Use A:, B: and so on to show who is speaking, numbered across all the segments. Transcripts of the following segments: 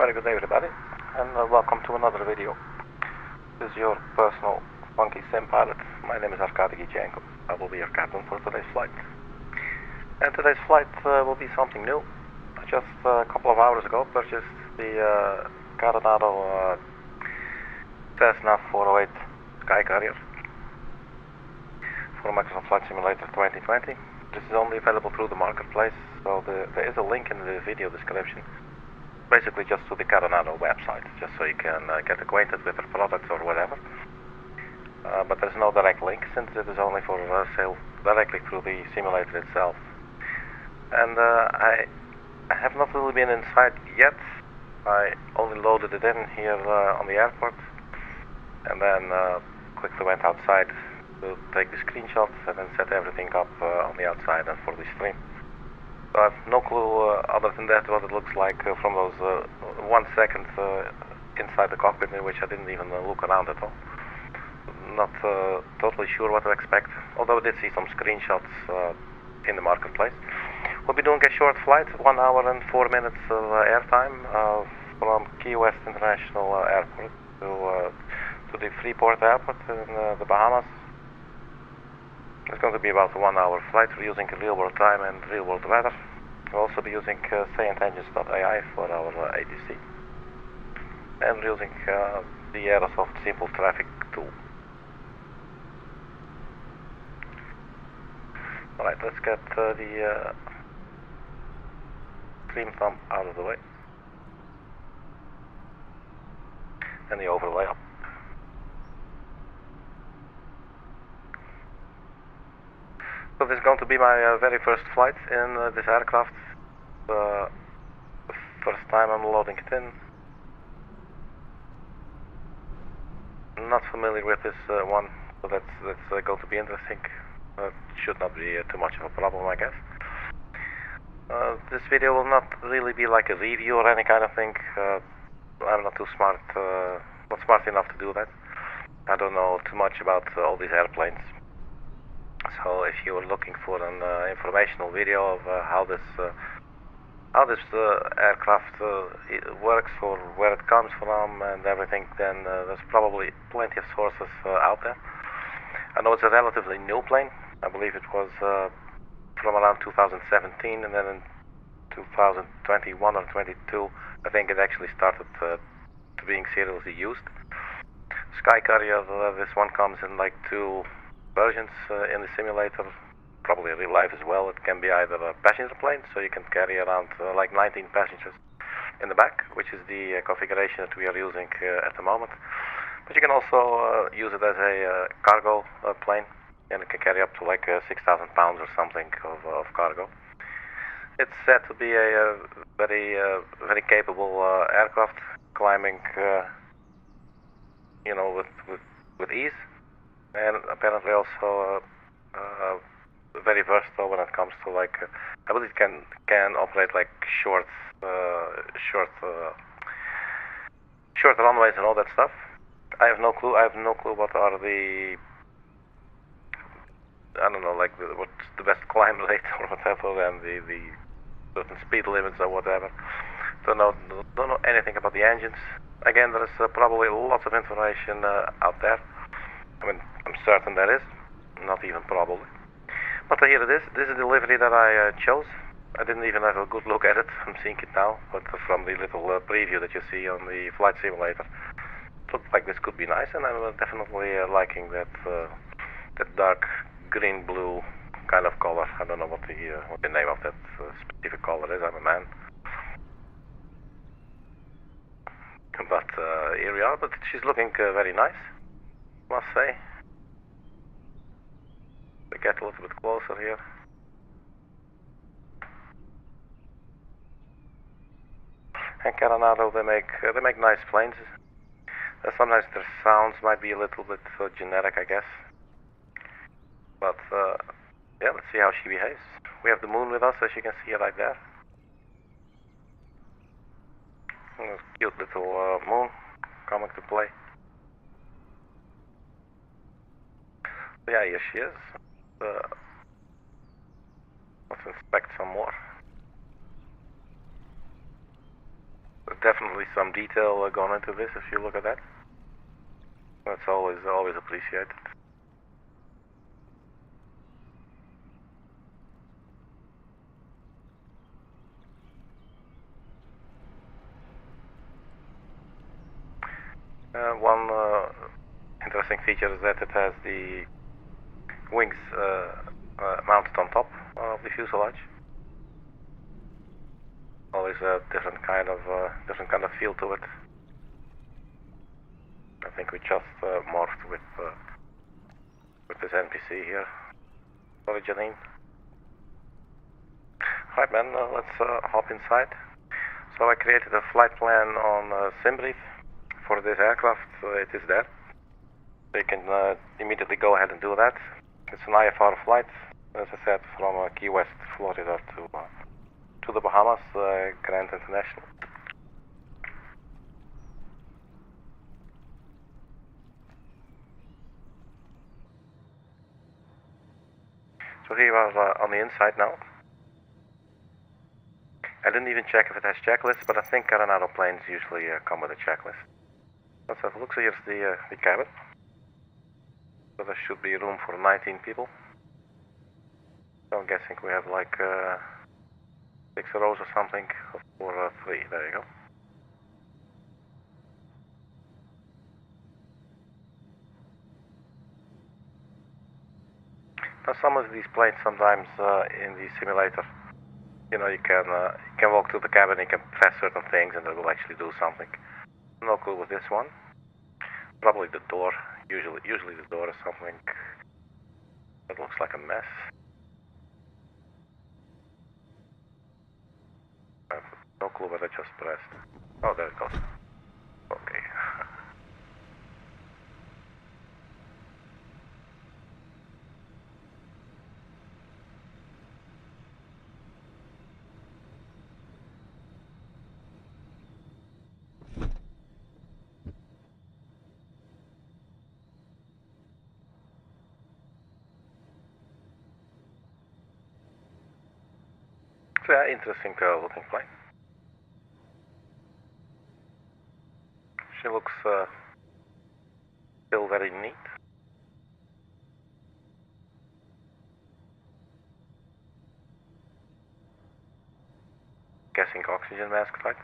A: Very good day everybody, and welcome to another video. This is your personal funky sim pilot. My name is Arkady Gidzenko. I will be your captain for today's flight. And today's flight will be something new. I just a couple of hours ago purchased the CARNU Cessna 408 Sky Carrier for Microsoft Flight Simulator 2020. This is only available through the marketplace, so there is a link in the video description. Basically just to the CARNU website, just so you can get acquainted with their products or whatever. But there's no direct link, since it is only for sale directly through the simulator itself. And I have not really been inside yet. I only loaded it in here on the airport, and then quickly went outside to take the screenshots and then set everything up on the outside and for the stream. So I have no clue other than that what it looks like from those 1 second inside the cockpit, in which I didn't even look around at all. Not totally sure what to expect, although I did see some screenshots in the marketplace. We'll be doing a short flight, 1 hour and 4 minutes of airtime from Key West International Airport to the Freeport Airport in the Bahamas. It's going to be about a 1 hour flight. We're using real world time and real world weather. We'll also be using SaintEngines.ai for our ATC. And we're using the Aerosoft Simple Traffic tool. Alright, let's get the stream thumb out of the way. And the overlay up. So this is going to be my very first flight in this aircraft. The first time I'm loading it in. I'm not familiar with this one, so that's going to be interesting. Should not be too much of a problem, I guess. This video will not really be like a review or any kind of thing. I'm not too smart, not smart enough to do that. I don't know too much about all these airplanes. So if you are looking for an informational video of how this aircraft works, or where it comes from and everything, then there's probably plenty of sources out there. I know it's a relatively new plane. I believe it was from around 2017, and then in 2021 or 22, I think it actually started to being seriously used. Sky Carrier, this one comes in like 2 versions in the simulator, probably in real life as well. It can be either a passenger plane, so you can carry around like 19 passengers in the back, which is the configuration that we are using at the moment. But you can also use it as a cargo plane, and it can carry up to like 6,000 pounds or something of cargo. It's said to be a very capable aircraft, climbing you know, with ease. And apparently also very versatile when it comes to like I believe it can operate like short runways and all that stuff. I have no clue. I have no clue what are the, I don't know, like what's the best climb rate or whatever, and the certain speed limits or whatever. Don't know anything about the engines. Again, there is probably lots of information out there. I mean, I'm certain there is, not even probably. But here it is. This is the livery that I chose. I didn't even have a good look at it. I'm seeing it now, but from the little preview that you see on the flight simulator, it looks like this could be nice, and I'm definitely liking that dark green-blue kind of color. I don't know what the name of that specific color is. I'm a man. But here we are. But she's looking very nice, must say. We get a little bit closer here. And CARNU, they make nice planes. Sometimes their sounds might be a little bit generic, I guess. But yeah, let's see how she behaves. We have the moon with us, as you can see right there. Cute little moon coming to play. Yeah, here she is. Let's inspect some more. definitely some detail gone into this if you look at that. That's always appreciated. One interesting feature is that it has the wings mounted on top of the fuselage. Always a different kind of feel to it. I think we just morphed with this NPC here. Sorry, Janine. Right, man. Let's hop inside. So I created a flight plan on SimBrief for this aircraft. It is there. So you can immediately go ahead and do that. It's an IFR flight, as I said, from Key West, Florida to the Bahamas, Grand International. So here we are on the inside now. I didn't even check if it has checklists, but I think Coronado planes usually come with a checklist. Let's have a look. So here's the cabin. So there should be room for 19 people. So I'm guessing we have like 6 rows or something, or 3. There you go. Now some of these planes sometimes in the simulator, you know, you can walk to the cabin, you can press certain things, and it will actually do something. No clue with this one. Probably the door. Usually the door is something that looks like a mess. I have no clue what I just pressed. Oh, there it goes. Okay. So yeah, interesting looking plane. She looks still very neat. Guessing oxygen mask, right?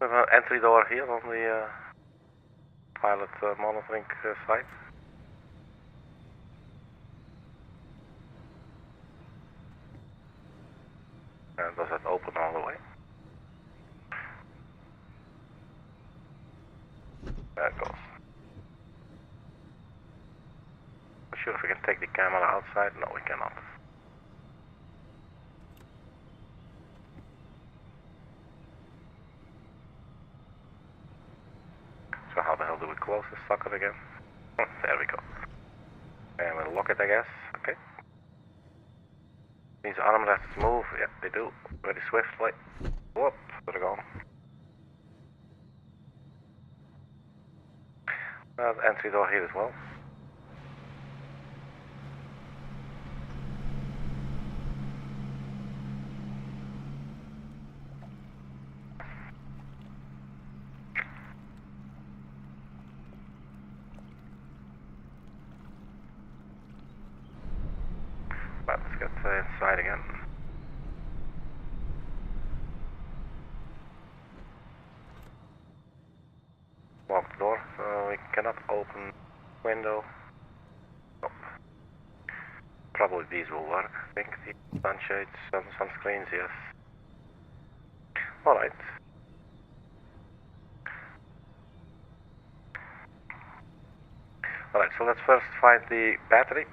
A: We have an entry door here on the pilot monitoring side. And does that open all the way? There it goes. Not sure if we can take the camera outside. No, we cannot. So how the hell do we close this sucker again? There we go. And we'll lock it, I guess. Okay. These armrests move. Yeah, they do. Very swiftly. Whoop, they're gone. Entry door here as well. Right, let's get inside again. Lock the door, so we cannot open window. Nope. Probably these will work. I think the sunshades, sunscreens, yes. Alright. Alright, so let's first find the battery.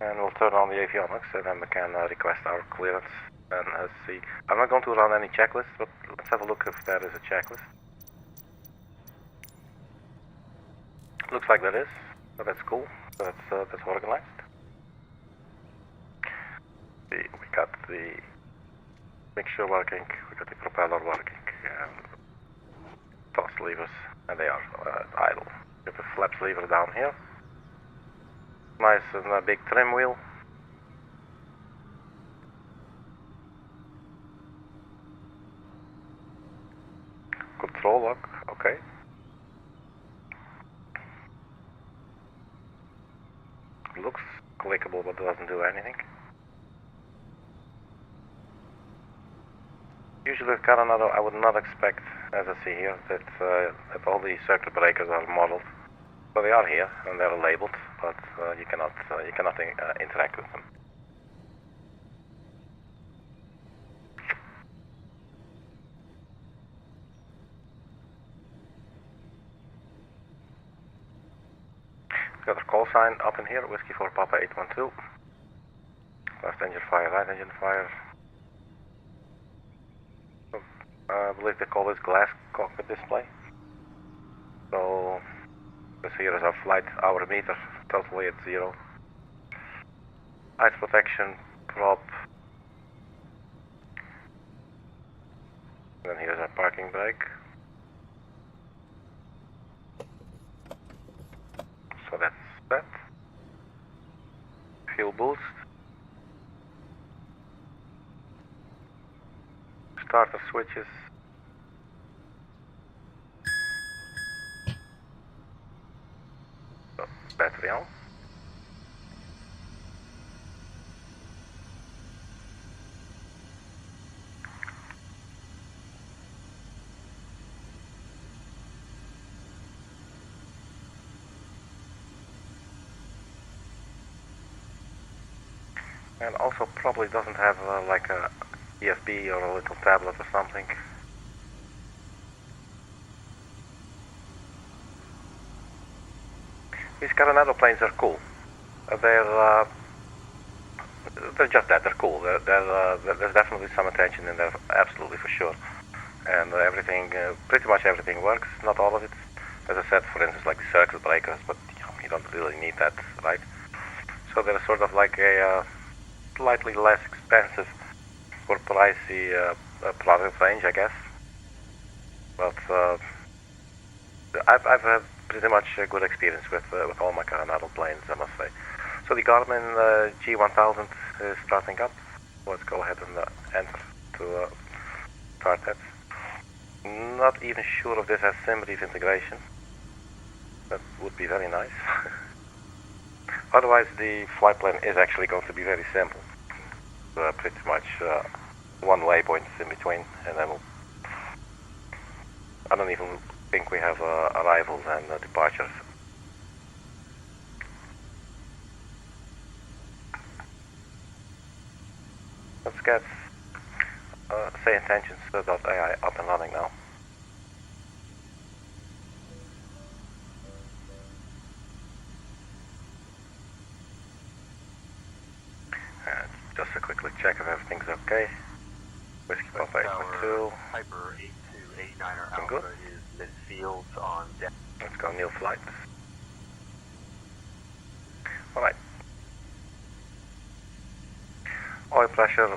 A: And we'll turn on the avionics, and then we can request our clearance and see. I'm not going to run any checklist, but let's have a look if there is a checklist. Looks like there is, so that's cool. That's organized. We got the mixture working, we got the propeller working, and thrust levers, and they are idle. We have the flaps lever down here. Nice and big trim wheel. Control lock, okay. Looks clickable but doesn't do anything. Usually with Coronado I would not expect, as I see here, that all the circuit breakers are modeled. So they are here and they're labeled, but you cannot interact with them. Got a call sign up in here, Whiskey for Papa 812. Left engine fire, right engine fire. I believe they call this glass cockpit display. So this here is our flight hour meter, totally at 0. Ice protection prop. And then here's our parking brake. So that's that. Fuel boost. Starter switches. So, battery on. And also probably doesn't have like a ESP or a little tablet or something. These Coronado planes are cool. They're just that, they're cool. There's definitely some attention in there, absolutely for sure. And everything, pretty much everything works, not all of it. As I said, for instance, like the circuit breakers, but you don't really need that, right? So they're sort of like a slightly less expensive for pricey product range, I guess. But I've had pretty much a good experience with all my Coronado planes, I must say. So the Garmin G1000 is starting up. Let's go ahead and enter to start that. Not even sure if this has SimReef integration. That would be very nice. Otherwise, the flight plan is actually going to be very simple. Pretty much one waypoint in between, and then I don't even think we have arrivals and departures. Let's get say intentions.ai up and running now. And just to quickly check if everything's okay. Whiskey Papa 812.
B: Hyper 8289er Alpha
A: good?
B: is midfield on deck.
A: Let's go new flight. Alright. Oil pressure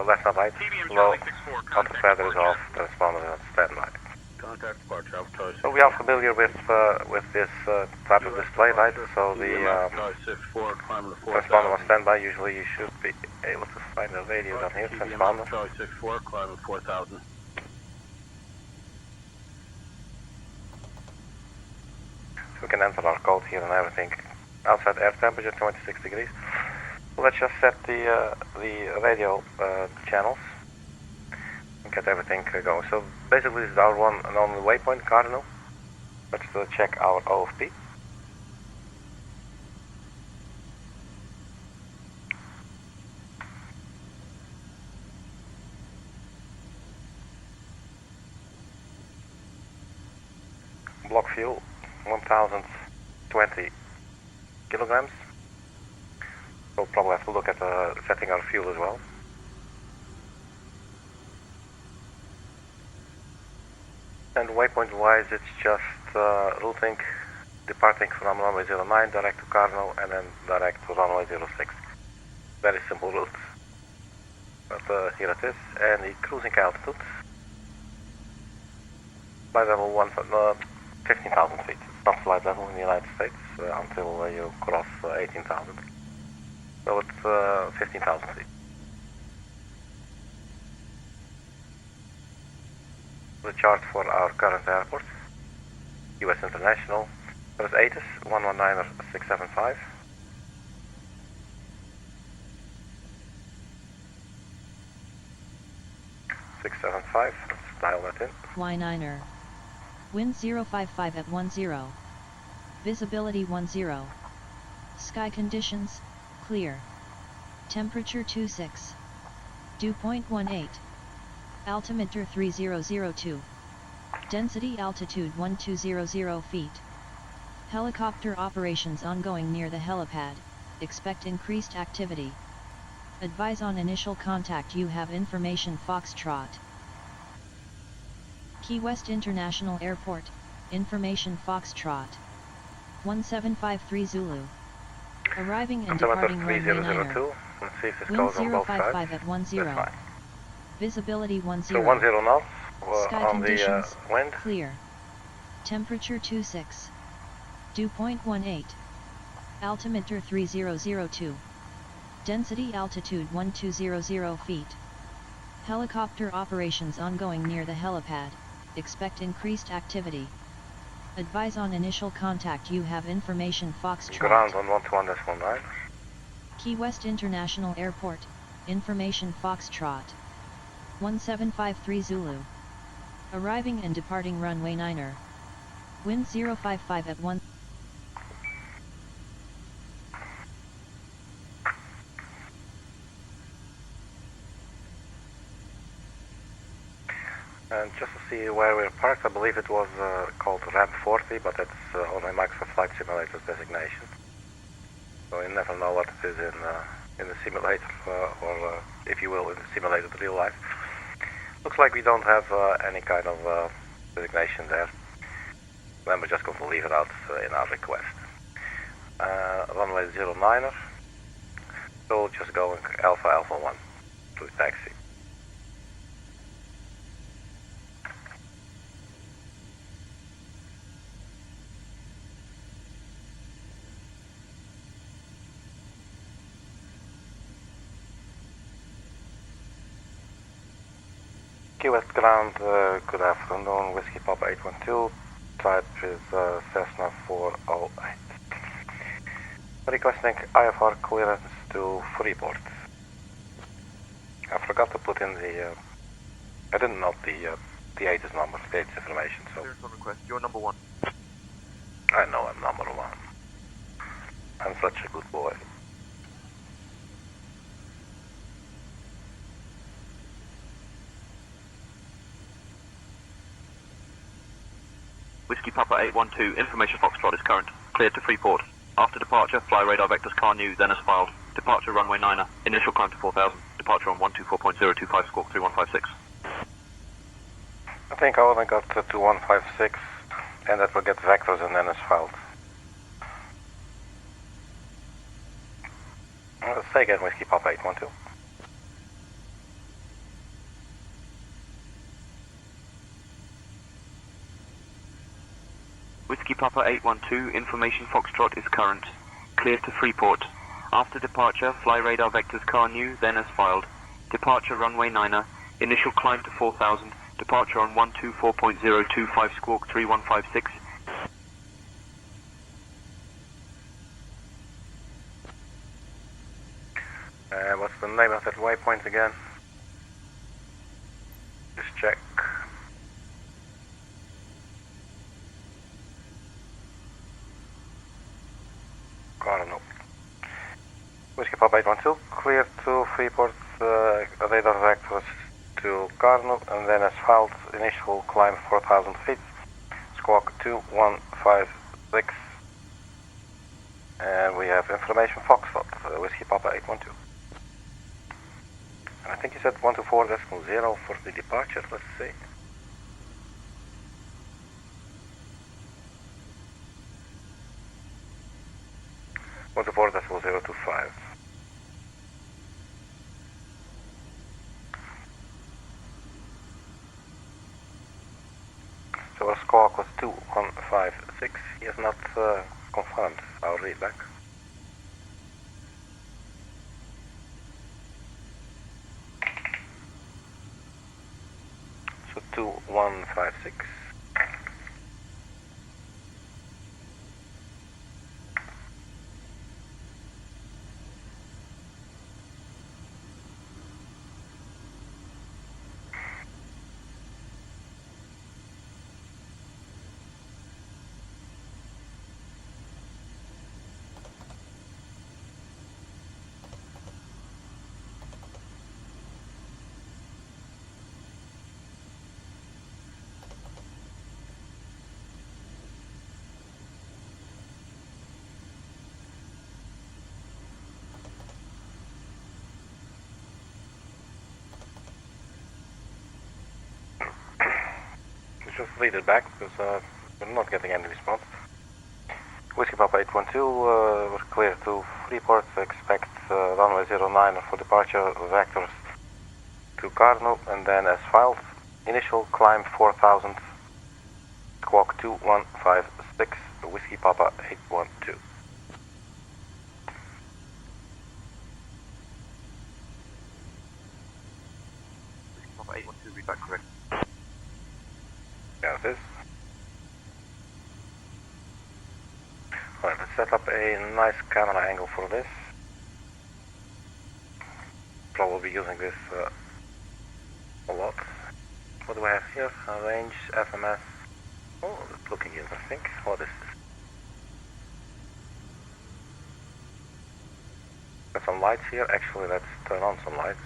A: left and right, low, outer feather is off, transponder is on standby.
B: Contact departure, Alpha
A: So we are familiar with this type of display, right? So the transponder on standby, usually you should be able to find the radio down here, transponder.
B: Charlie 64, climbing 4000.
A: So we can enter our code here and everything. Outside air temperature 26 degrees. Let's just set the radio channels and get everything going. So basically this is our one and only waypoint, CARNU. Let's check our OFP. Block fuel 1020 kilograms. We'll probably have to look at setting our fuel as well. And waypoint wise, it's just routing, departing from runway 09 direct to CARNU and then direct to runway 06. Very simple route. But here it is, and the cruising altitude by level 15,000 feet. not flight level in the United States until you cross 18,000. So it's 15,000 feet. The chart for our current airports: US International, there's ATIS 119er 675. Let's dial that in.
C: Y9er. Wind 055 at 10. Visibility 10. Sky conditions, clear. Temperature 26. Dew point 18. Altimeter 3002. Density altitude 1200 feet. Helicopter operations ongoing near the helipad, expect increased activity. Advise on initial contact. You have information. Foxtrot. Key West International Airport, information. Foxtrot. 1753 Zulu. Arriving and departing runway 9er.
A: Let's see if this
C: Wind
A: goes on both
C: 055
A: sides.
C: at 10. Visibility 10.
A: So 10 knots
C: Sky
A: on
C: conditions,
A: the wind.
C: clear. Temperature 26. Dew point 18. Altimeter 3002. Density altitude 1200 feet. Helicopter operations ongoing near the helipad, expect increased activity. Advise on initial contact. You have information. Foxtrot.
A: Ground on 121.9.
C: Key West International Airport, information. Foxtrot. 1753 Zulu. Arriving and departing runway 9er. Wind 055 at 1.
A: And just to see where we're parked, I believe it was called Ramp 40, but it's only Microsoft Flight Simulator's designation. So you never know what it is in the simulator, or if you will, in the simulated real life. Looks like we don't have any kind of designation there. Then we're just going to leave it out in our request. Runway 09er. So just going Alpha Alpha 1 to taxi. Key West Ground, good afternoon, Whiskey Papa 812, type is Cessna 408. Requesting IFR clearance to Freeport. I forgot to put in the, I didn't note the ATIS number, the ATIS information, so.
B: Clearance on request, you're number 1.
A: I know I'm number 1. I'm such a good boy.
D: Whiskey Papa 812, information Foxtrot is current. Cleared to Freeport. After departure, fly radar vectors CARNU, then as filed. Departure runway 9er. Initial climb to 4,000. Departure on 124.025 squawk 3156.
A: I think I only got 2156, and that will get vectors and then as filed. Let's say again, Whiskey Papa 812.
D: Whiskey Papa 812, information Foxtrot is current. Cleared to Freeport. After departure, fly radar vectors CARNU, then as filed. Departure runway 9er. Initial climb to 4,000. Departure on 124.025 squawk 3156.
A: What's the name of that waypoint again? Just check. CARNU. Whiskey Papa 812, clear to Freeport, radar vectors to CARNU, and then as filed, initial climb 4,000 feet, squawk 2156, and we have information Foxtrot, Whiskey Papa 812. And I think you said 124.0 for the departure, let's see. One to 4.025. So we're squawk was 2156. He has not confirmed our readback. So 2156. Just read it back because we're not getting any response. Whiskey Papa 812, we're clear to Freeport. Expect runway 09 for departure vectors to CARNU, and then as filed, initial climb 4000, squawk 2156, Whiskey Papa 812.
D: Whiskey Papa 812, read back correct.
A: Yeah, it is. Alright, let's set up a nice camera angle for this. Probably using this a lot. What do I have here? Range, FMS. Oh, it's looking interesting. What is this? Got some lights here. Actually, let's turn on some lights.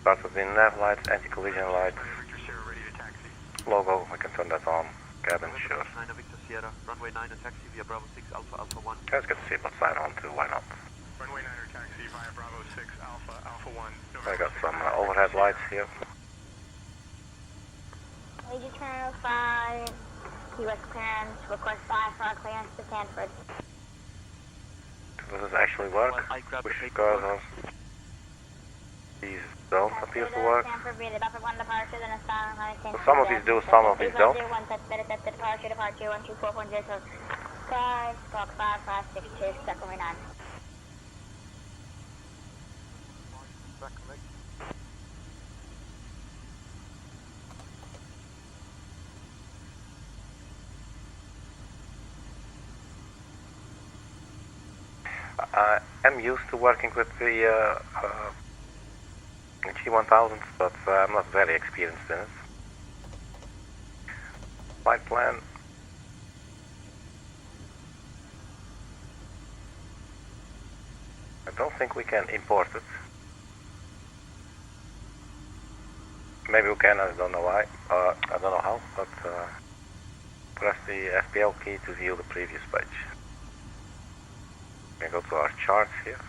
A: Start with the nav lights, anti-collision lights. Logo, we can turn that on. Cabin, sure.
D: 9 Victor Sierra, runway 9 taxi via Bravo 6 Alpha Alpha 1.
A: Let's get the seatbelt sign on too, why not?
B: Runway 9 taxi via Bravo 6 Alpha Alpha 1.
A: I got some overhead lights here.
E: Major Terminal 5, Key West clearance, request 5 for our clearance to Stanford.
A: Does this actually work? Which cars these don't appear to work?
E: Stanford via the Buffer 1 departure, then a silent line.
A: So some of these do, some of these don't.
E: 1 departure, departure 124.0, so 5, squawk 5562, stuck over 9.
D: Back correct.
A: I am used to working with the G1000s, but I'm not very experienced in it. Flight plan. I don't think we can import it. Maybe we can, I don't know why. I don't know how, but press the FPL key to view the previous page. We can go to our charts here.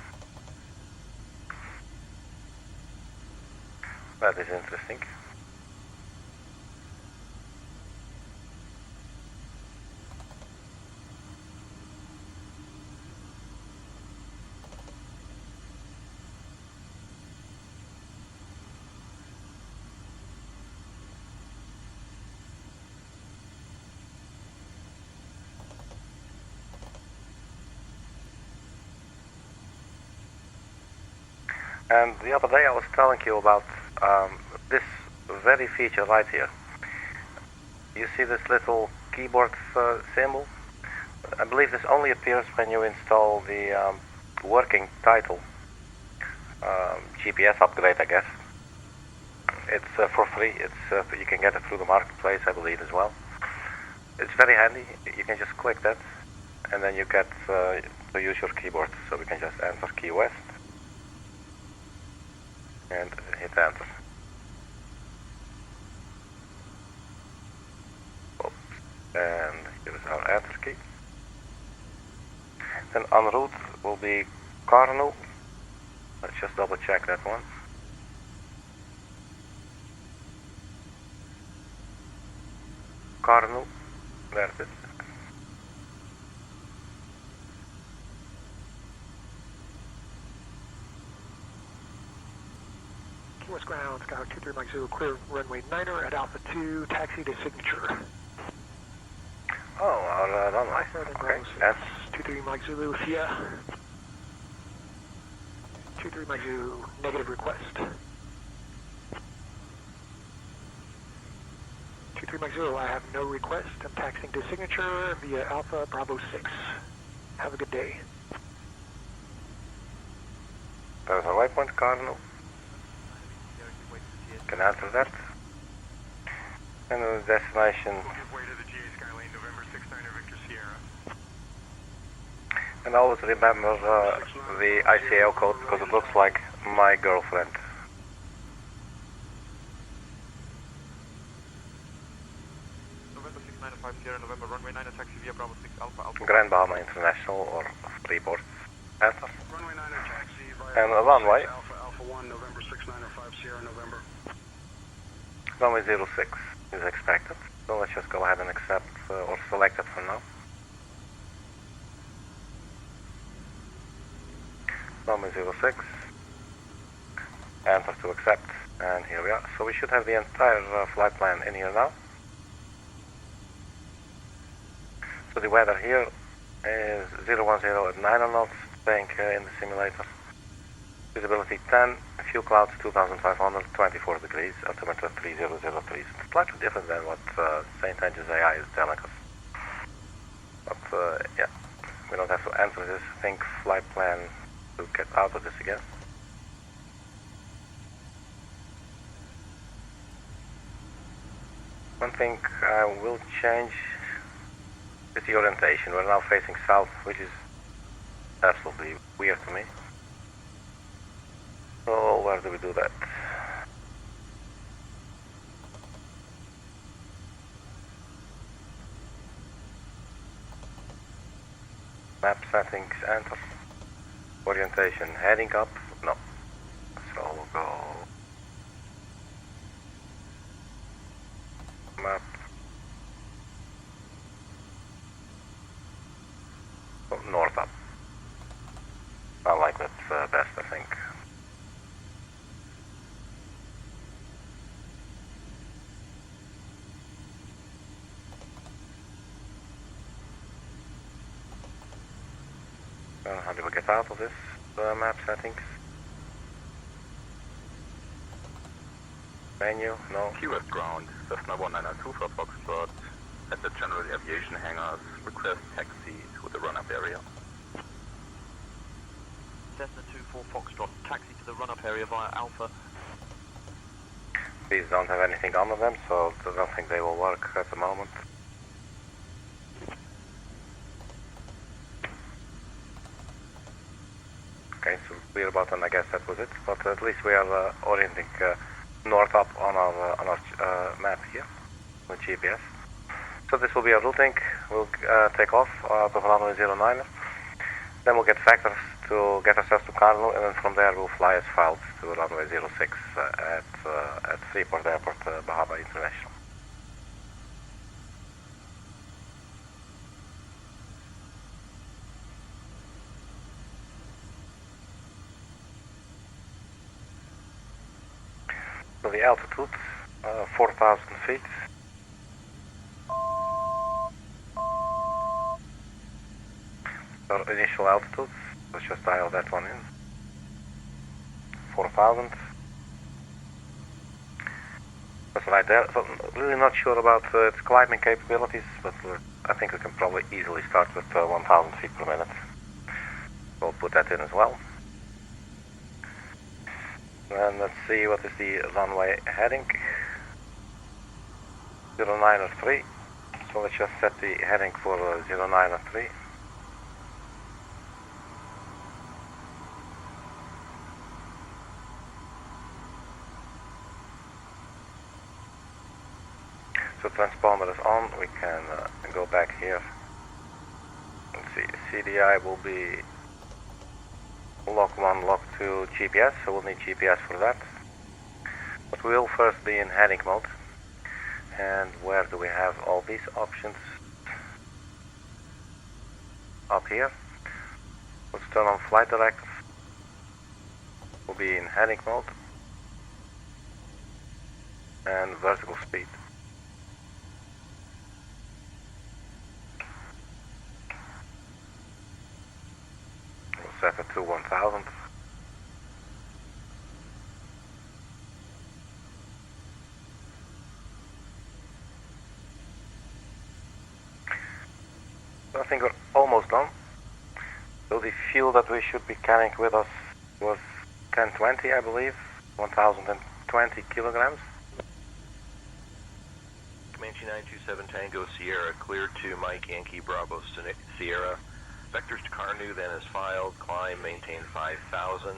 A: That is interesting. And the other day I was telling you about this very feature right here. You see this little keyboard symbol? I believe this only appears when you install the working title GPS upgrade, I guess. It's for free. It's you can get it through the marketplace, I believe, as well. It's very handy. You can just click that, and then you get to use your keyboard. So we can just enter Key West and hit enter. Oops. And here is our enter key. Then en route will be CARNU. Let's just double check that one. CARNU, there it is.
F: West Ground, Skyhawk 23 Mike Zulu, clear runway 9er at Alpha 2, taxi to signature.
A: Oh, our runway. Okay, that's
F: 23 Mike Zulu, yeah. 23 Mike Zulu, negative request. 23 Mike Zulu, I have no request. I'm taxiing to signature via Alpha Bravo 6. Have a good day.
A: There's a waypoint, CARNU. Can answer that. And the destination.
B: We'll give way to the GA Skylane, November 69er Victor Sierra.
A: And always remember the ICAO code because it looks like my girlfriend.
D: November 6950, November runway 9, taxi via Bravo 6 Alpha Alpha.
A: Grand Bahama International or Freeport. Answer.
B: Runway 9er taxi via
A: And a runway.
B: Alpha Alpha 1, November 6905 Sierra, November.
A: Runway 06 is expected. So let's just go ahead and accept or select it for now. Runway 06. Enter to accept. And here we are. So we should have the entire flight plan in here now. So the weather here is 010 at 9 knots, staying in the simulator. Visibility 10, fuel clouds 2500, 24 degrees, altimeter 3003. It's slightly different than what St. Andrews AI is telling us. But yeah, we don't have to enter this, I think, flight plan to get out of this again. One thing I will change is the orientation. We're now facing south, which is absolutely weird to me. So where do we do that? Map settings, enter. Orientation, heading up? No. So we'll go map. Oh, north up. I like that best, I think. How do we get out of this map settings? Menu, no.
G: Key West Ground, Cessna 192 for Foxtrot, at the General Aviation hangars, request taxi to the run-up area.
D: Cessna 24 Foxtrot, taxi to the run-up area via Alpha.
A: These don't have anything on them, so I don't think they will work at the moment. Okay, so clear button, I guess that was it, but at least we are orienting north up on our map here with GPS. So this will be our routing. We'll take off out of runway 09. Then we'll get factors to get ourselves to CARNU, and then from there we'll fly as filed to runway 06 at Freeport Airport, Bahama International. So the altitude, 4,000 feet. Our initial altitude, let's just dial that one in. 4,000. That's right there. So really not sure about its climbing capabilities, but I think we can probably easily start with 1,000 feet per minute. We'll put that in as well. And let's see what is the runway heading. 0903. So let's just set the heading for 0903. So transponder is on. We can go back here. Let's see. CDI will be lock 1, lock 2 GPS, so we'll need GPS for that. But we will first be in heading mode. And where do we have all these options? Up here. Let's turn on flight directive. We'll be in heading mode. and vertical speed. We'll set it to 1000. I think we're almost done. So the fuel that we should be carrying with us was 1020, I believe, 1020 kilograms.
H: Comanche 927 Tango Sierra, clear to Mike Yankee Bravo Sierra. Vectors to CARNU then is filed, climb, maintain 5000.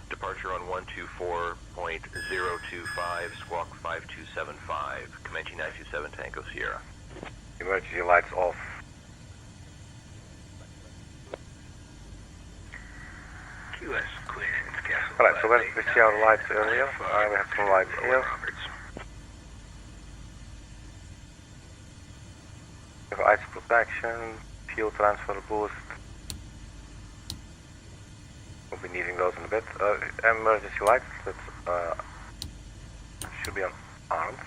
H: Departure on 124.025, squawk 5275. Comanche 927 Tango Sierra.
A: Emergency lights off.
F: QS clear.
A: Alright, so where did we see our lights earlier? We have some lights here. We have ice protection, fuel transfer boost. We'll be needing those in a bit. Emergency lights that should be on armed.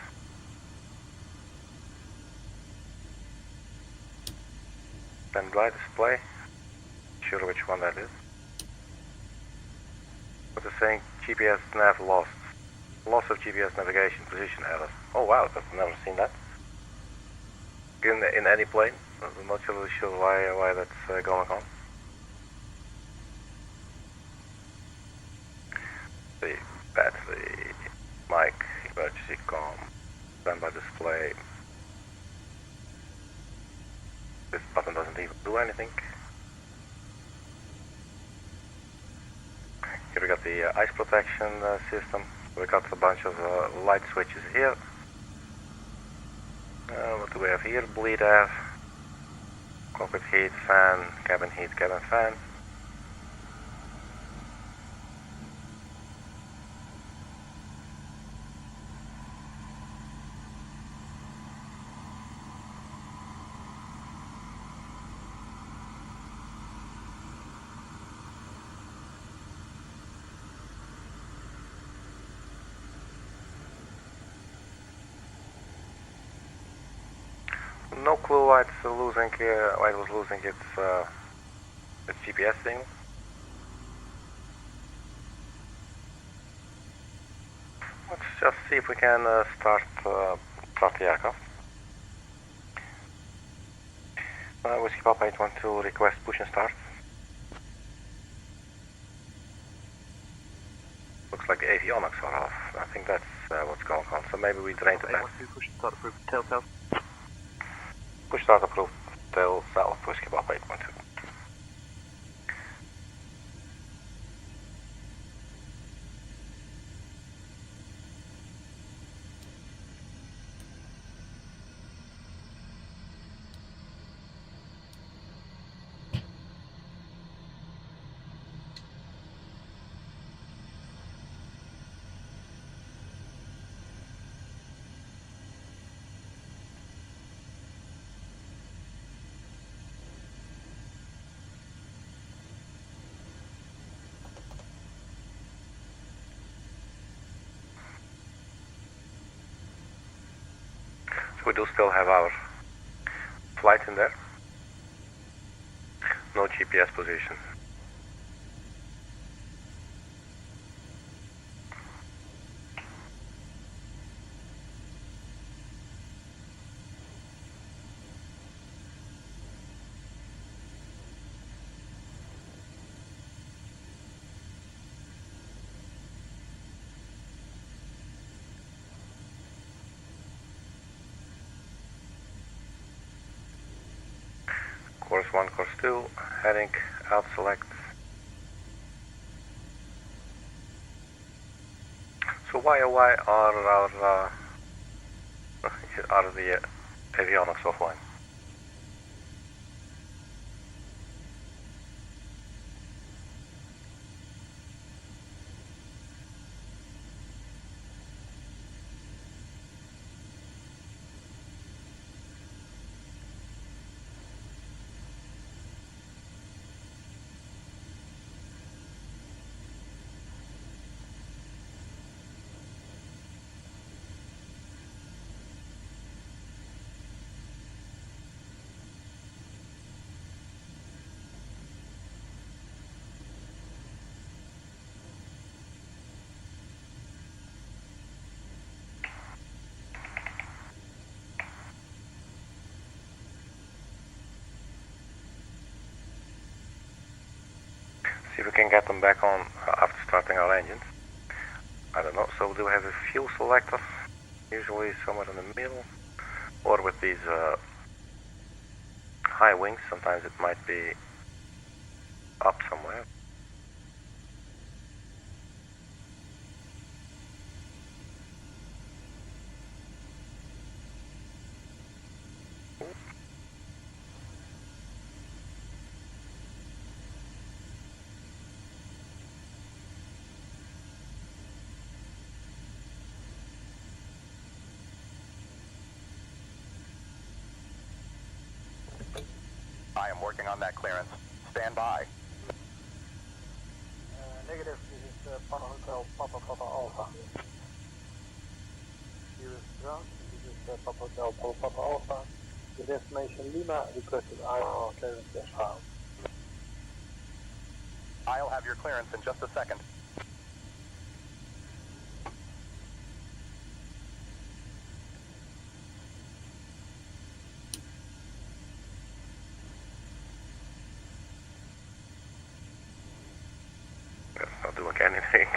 A: Standby display. Sure which one that is. What is saying? GPS nav lost. Loss of GPS navigation position error. Oh wow, I've never seen that. In any plane. I'm not really sure why that's going on. The battery, mic, emergency comm, standby display. This button doesn't even do anything. Here we got the ice protection system. We got a bunch of light switches here. What do we have here? Bleed air, cockpit heat, fan, cabin fan. No clue why it's losing. Why it was losing its GPS signal. Let's just see if we can start the aircraft. Whiskey Papa 812 request push and start. Looks like the avionics are off. I think that's what's going on. So maybe we drained the back.
D: 812 push and start approved, tail south.
A: Push start approved, tail south, Whiskey Papa 812. We do still have our flight in there. No GPS position. Course 1, course 2, heading out select. So why are the avionics offline? See if we can get them back on after starting our engines. I don't know, so we do have a fuel selector, usually somewhere in the middle, or with these high wings, sometimes it might be up somewhere.
G: I am working on that clearance. Stand by.
F: Negative, this is Papa Hotel, Papa Alpha. Here is ground, this is Papa Hotel, Papa Alpha. The destination Lima requested IR clearance as filed.
G: I'll have your clearance in just a second.
A: That's not doing anything.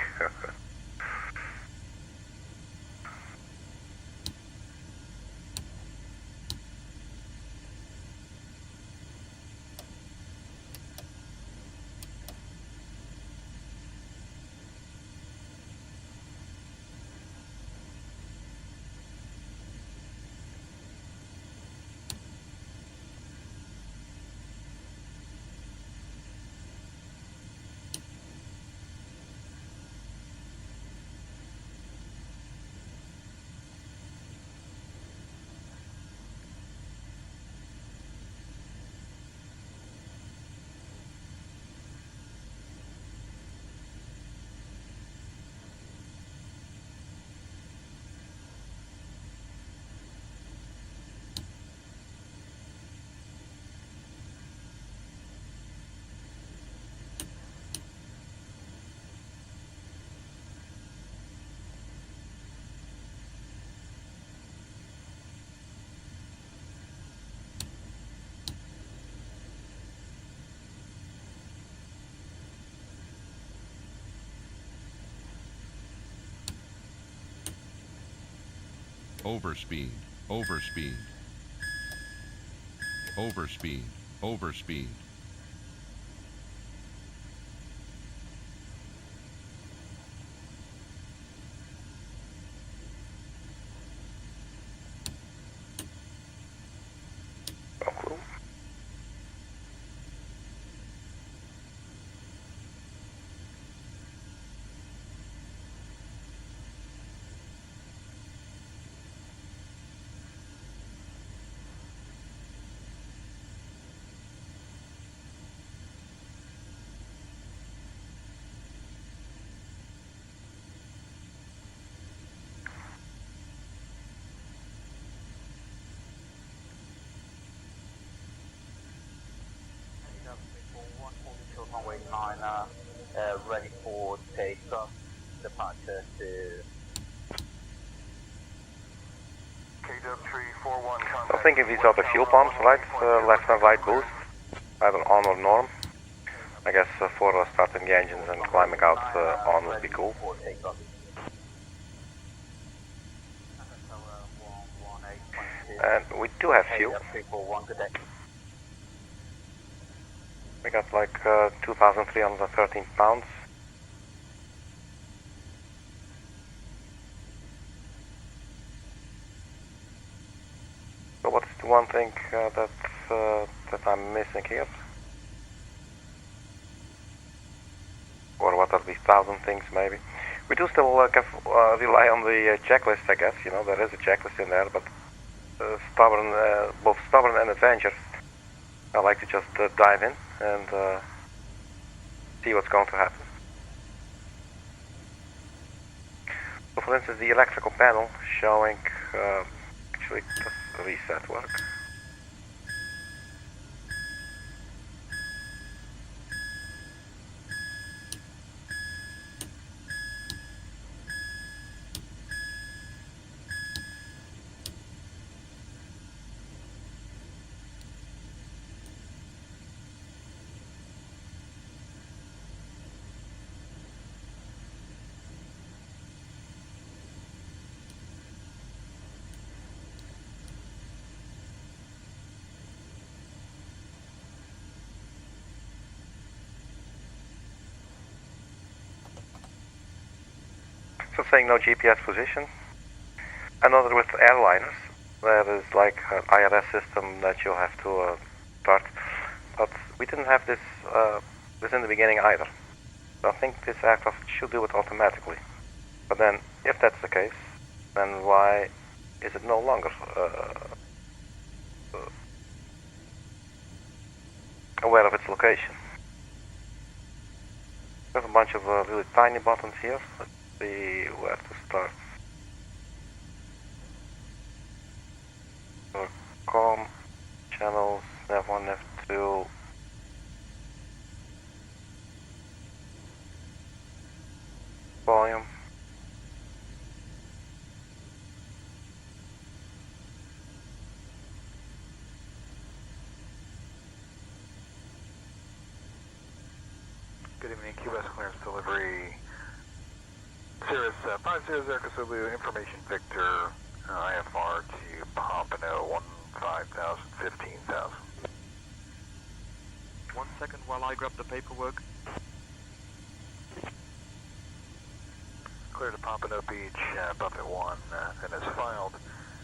I: Overspeed, overspeed, overspeed, overspeed.
A: No clue.
G: Runway 9, ready for takeoff, departure to
B: KEYW 341 contact.
A: I'm thinking these are the fuel pumps, right? Left and right boost, either on or norm. I guess for starting the engines and climbing out on would be cool. And we do have fuel. We got like 2,313 pounds. So what's the one thing that I'm missing here? Or what are these 1,000 things maybe? We do still rely on the checklist, I guess. You know, there is a checklist in there, but both stubborn and adventure, I like to just dive in and see what's going to happen. So for instance, the electrical panel showing, actually does reset work? So saying no GPS position. Another with airliners. That is like an IRS system that you'll have to start. But we didn't have this in the beginning either. So I think this aircraft should do it automatically. But then, if that's the case, then why is it no longer aware of its location? We have a bunch of really tiny buttons here. Let's see where to start. So, COM, channels, Nav1, Nav2. Volume.
F: Good evening, QS clearance delivery. Cirrus 500 Cthulhu, information Victor, IFR to Bahama 15,000, 15,000.
D: 1 second while I grab the paperwork.
F: Clear to Pompano Beach, Buffett 1, and is filed.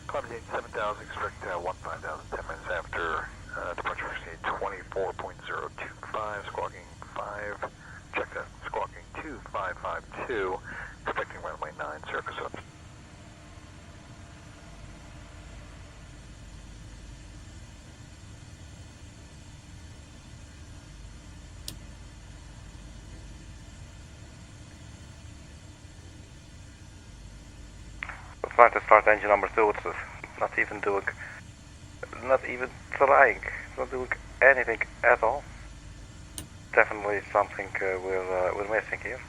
F: Climate change 7,000, expect 15,000, 10 minutes after departure proceed 24.025, squawking 5, check that, squawking 2552, expecting runway 9, surface up.
A: Trying to start engine number 2, it's not even trying, not doing anything at all. Definitely something we're missing here.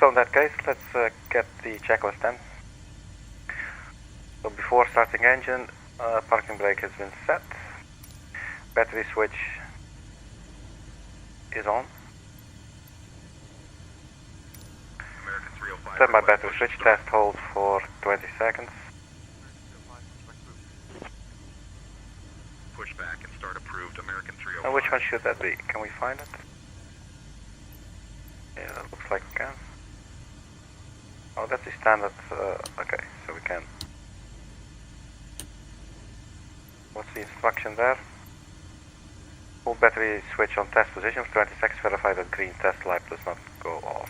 A: So in that case, let's get the checklist then. So before starting engine, parking brake has been set. Battery switch is on. Set my battery switch, test hold for 20 seconds.
B: Push back and start approved, American 305.
A: Now which one should that be? Can we find it? Yeah, that looks like we can. Oh, that's the standard, okay, so we can. What's the instruction there? Full battery switch on test position for 20 seconds, verify that green test light does not go off.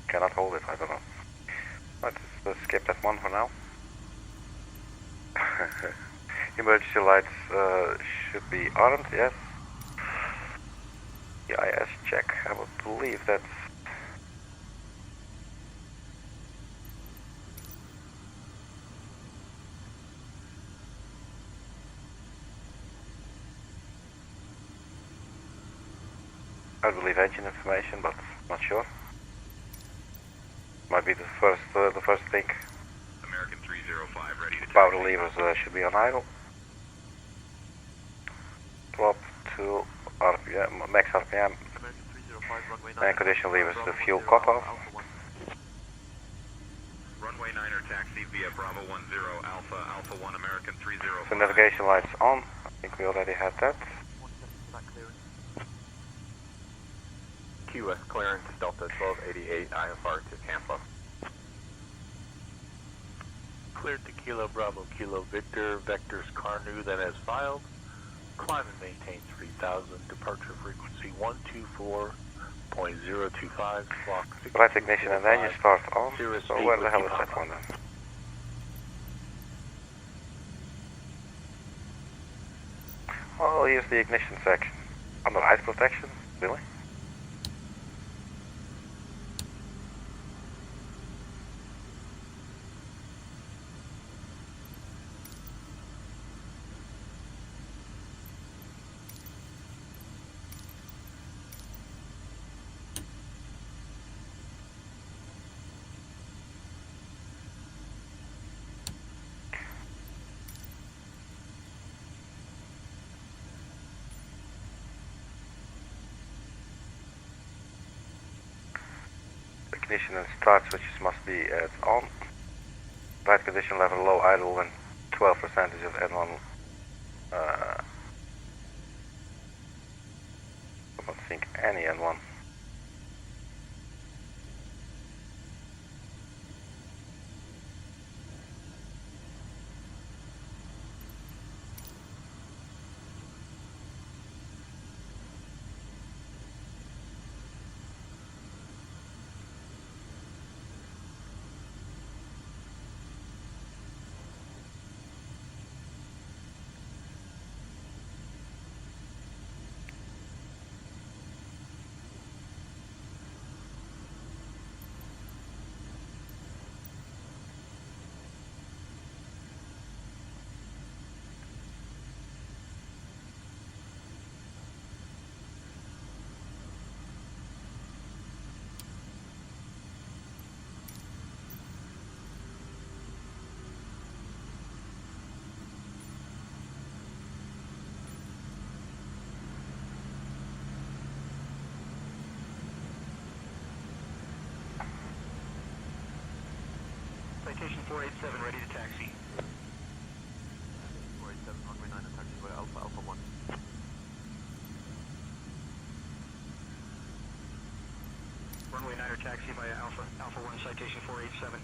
A: Cannot hold it, I don't know. Let's skip that one for now. Emergency lights should be armed, yes. EIS check, I would believe that's... I believe engine information, but not sure. Might be the first thing.
B: American 305 ready to
A: Power levers should be on idle. Drop to RPM, max RPM. And condition levers to fuel cutoff.
B: Runway 9er taxi via Bravo 10 Alpha, Alpha 1 American 305.
A: So navigation lights on. I think we already had that.
G: QS clearance, Delta 1288, IFR to Tampa.
F: Cleared to Kilo Bravo, Kilo Victor, vectors CARNU, then as filed. Climb and maintain 3,000, departure frequency 124.025, clock 6.
A: Right ignition and then you start on. So where the hell is that one then? Oh, here's the ignition section. Under ice protection? Really? Ignition and start switches must be on. Flight condition level low idle and 12% of N1. I don't think any N1.
F: Citation 487, ready to taxi.
D: 487, runway 9, taxi by Alpha, Alpha 1.
F: Runway 9 taxi via Alpha, Alpha 1, citation 487.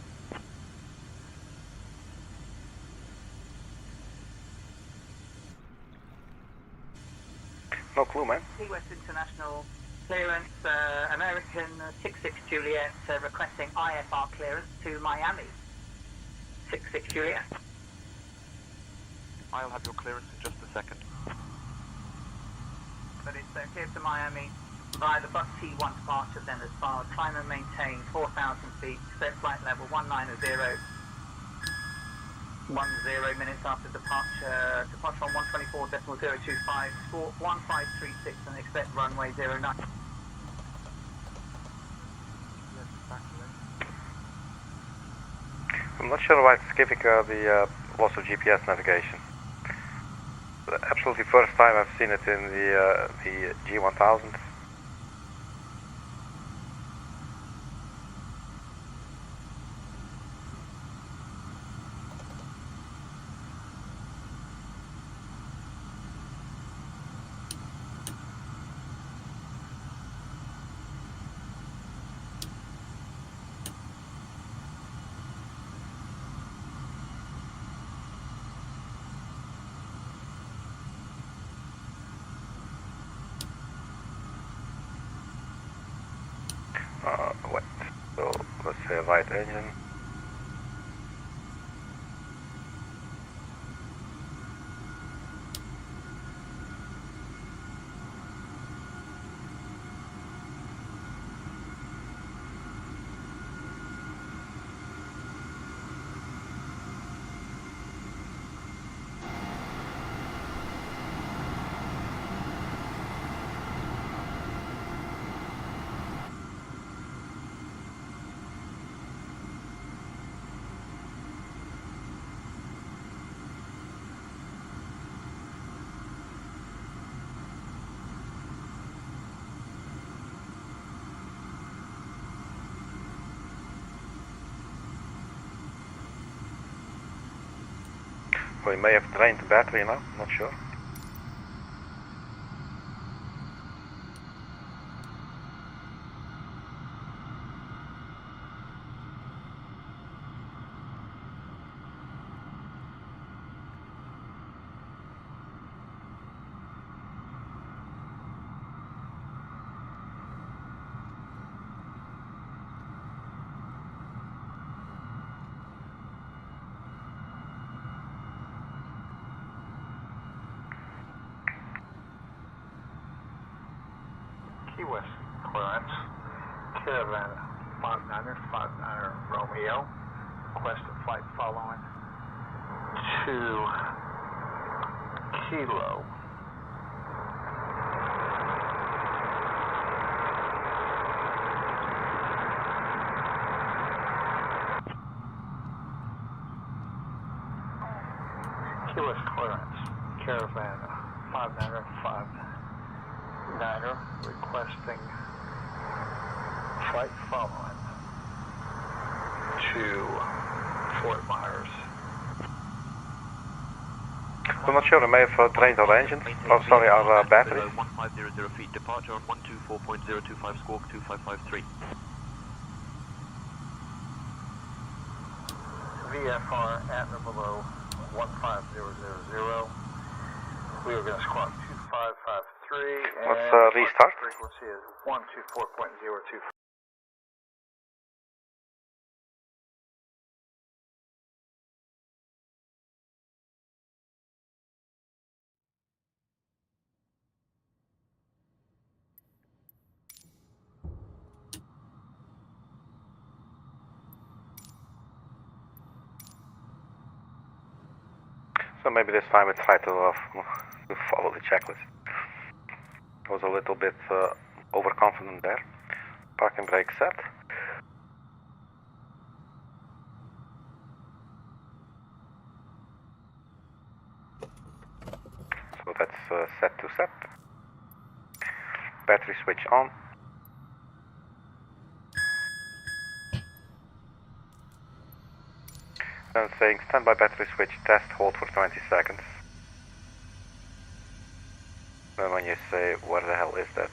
A: No clue, man.
J: Key West International clearance, American 66 Juliet requesting IFR clearance to Miami. 66 Juliet.
D: I'll have your clearance in just a second.
J: But it's clear to Miami via the bus T1 departure then as far. Climb and maintain 4,000 feet, set flight level 190. 10 minutes after departure. Departure on 124.025, score 1536 and expect runway 09.
A: I'm not sure why it's giving the loss of GPS navigation. The absolutely first time I've seen it in the G1000. Wet. So let's say right engine. We may have drained the battery now, not sure.
F: Key West clearance, Caravan 59er Romeo, request a flight following to Kilo. Key West clearance, Caravan 59er requesting flight following to Fort Myers.
A: I'm not sure, I may have drained our engines. Oh, sorry, our batteries.
D: 1500 feet, departure on 124.025 squawk 2553.
F: VFR at or below 15000. We are going to squawk 2553.
A: Let's
F: and
A: restart.
F: Frequency is 124.025.
A: So maybe this time I try to follow the checklist. I was a little bit overconfident there. Parking brake set. So that's set to set. Battery switch on. And saying standby battery switch test, hold for 20 seconds. Then when you say where the hell is that,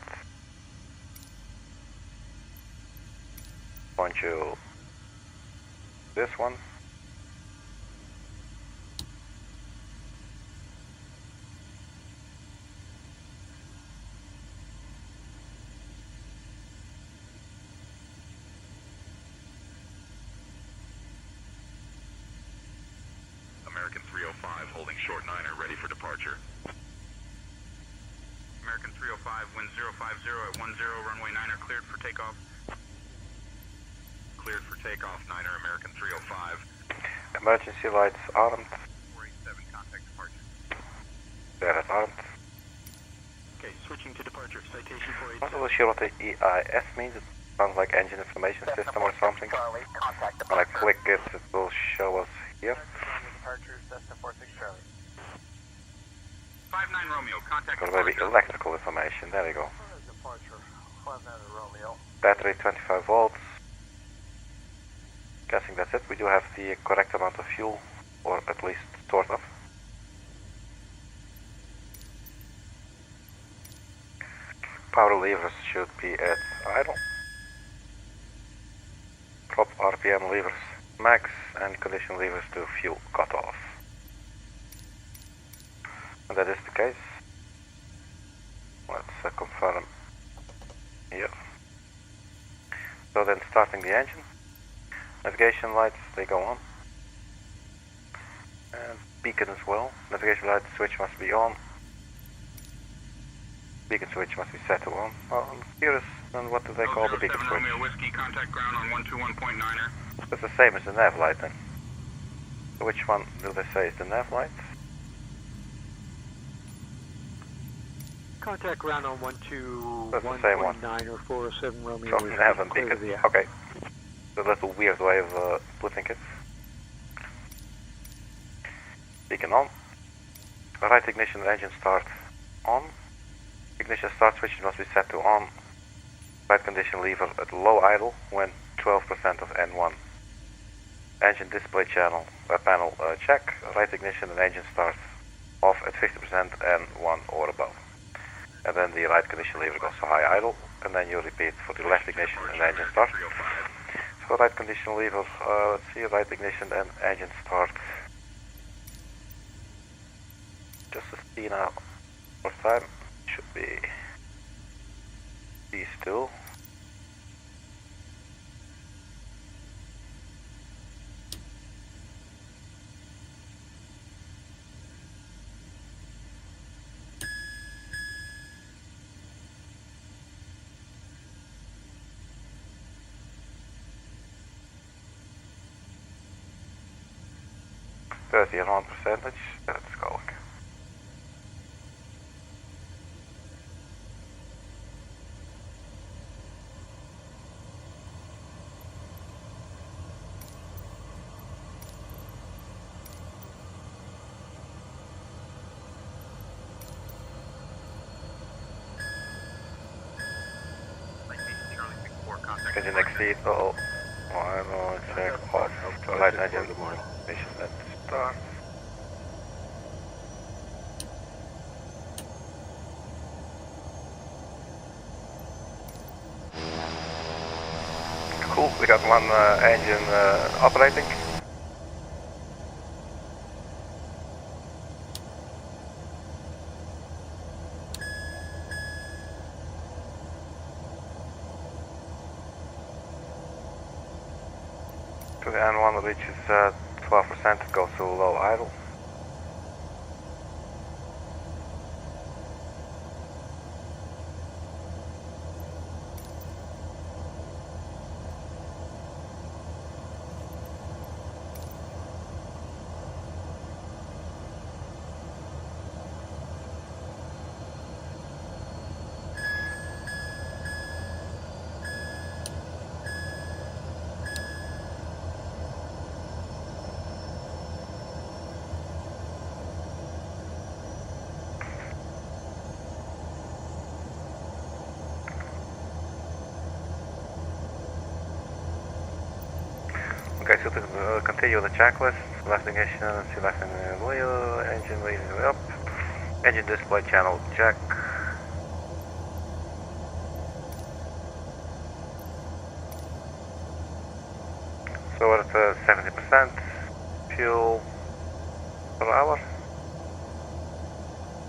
A: point you this one.
B: American 305 holding short niner, ready for departure. American 305, wind 050 at 10, runway niner cleared for takeoff. Cleared for takeoff, niner, American 305.
A: Emergency lights armed.
B: 487, contact departure.
A: They're armed.
F: Okay, switching to departure. Citation
A: I'm not really sure what the EIS means. It sounds like engine information system or something. When I click it, it will show us here.
F: Departure, Cessna 46 Charlie.
B: 59 Romeo, contact
A: Or maybe
B: departure.
A: electrical information. There you go.
F: Departure, 59 Romeo.
A: Battery 25 volts. Guessing that's it. We do have the correct amount of fuel, or at least sort of. Power levers should be at idle. Prop RPM levers max and condition levers to fuel cutoff. And that is the case. Let's confirm here. So then starting the engine. Navigation lights, they go on. And beacon as well. Navigation light switch must be on. Beacon switch must be set to on. Well, I'm curious, then what do they call the beacon
B: 07
A: switch?
B: Romeo Whiskey, contact ground on 121.9er.
A: It's the same as the nav light then. So which one do they say is the nav light?
F: Contact ground on
A: 121.9
F: or 407 Romeo.
A: So nav and beacon. Okay. So that's a weird way of putting it. Beacon on. Right ignition and engine start on. Ignition start switch must be set to on. Right condition lever at low idle when 12% of N1. Engine display channel panel check. Right ignition and engine start off at 50% N1 or above. And then the right condition lever goes to high idle, and then you repeat for the left ignition and engine start. So right condition lever, let's see, right ignition and engine start. Just to see now, more time, should be these two. There's the around percentage, let's go. Engine exceed, I don't check off, right engine, start. Cool, we got one engine operating. To the N1 reaches 12%, it goes to low idle. Okay, so to continue the checklist, left ignition, see left in the wheel, engine leading up, engine display channel check. So we're at 70% fuel per hour,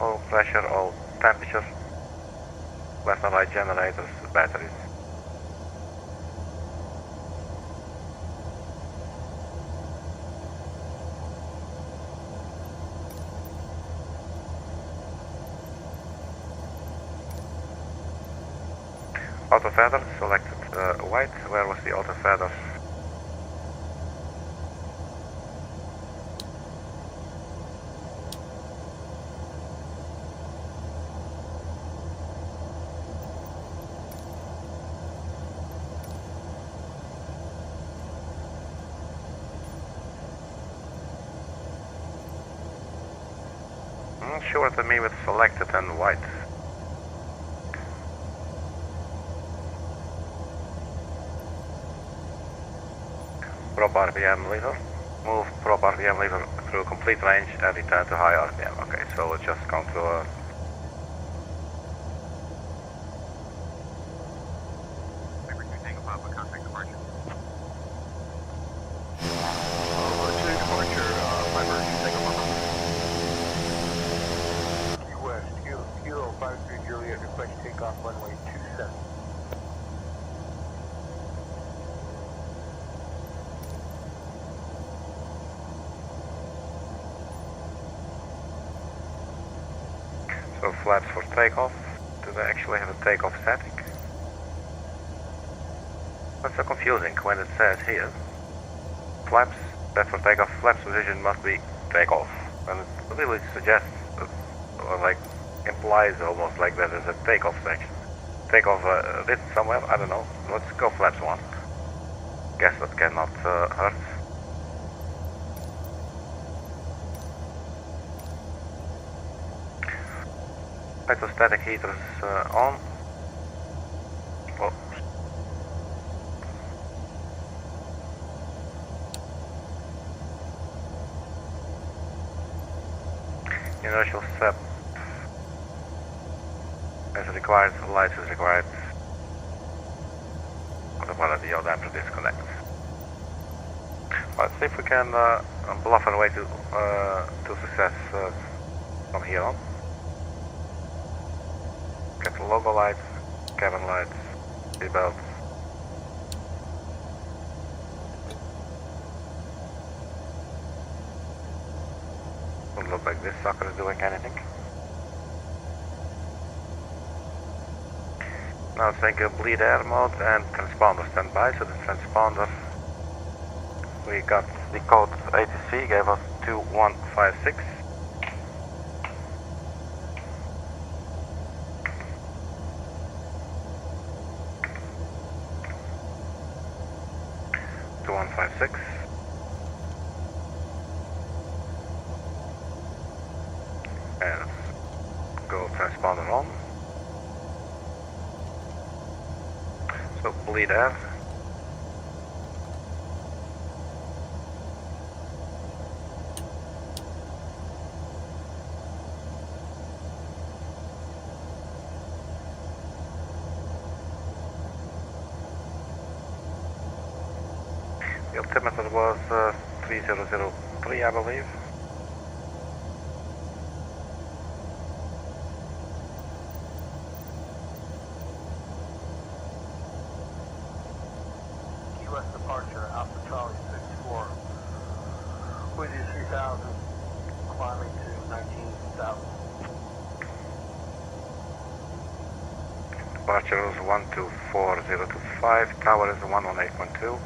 A: oil pressure, oil temperature, left and right generators, batteries. Auto feather, selected white. Where was the auto feather? I'm not sure what I mean with selected and white. Prop RPM lever. Move prop RPM lever through complete range and return to high RPM. Okay, so we'll just come to a... So flaps for takeoff. Do they actually have a takeoff static? That's so confusing when it says here flaps, that for takeoff, flaps position must be takeoff. And it really suggests, or like implies almost like that there's a takeoff section. Takeoff written somewhere, I don't know. Let's go flaps 1. Guess that cannot hurt. Hydrostatic heaters on. Oh. Inertial step as required, lights is required. Otherwise the damper disconnects. Let's see if we can bluff our way to success from here on. Get the logo lights, cabin lights, seatbelts. Doesn't look like this sucker is doing anything. Now let's take a bleed air mode and transponder standby. So the transponder, we got the code ATC, gave us 2156. And let's go transponder on. So bleed air. The altimeter was 3003, I believe.
F: Key West departure, Alpha Charlie 64. With you 3000, climbing to 19,000.
A: Departure is 124025, tower is 118.2.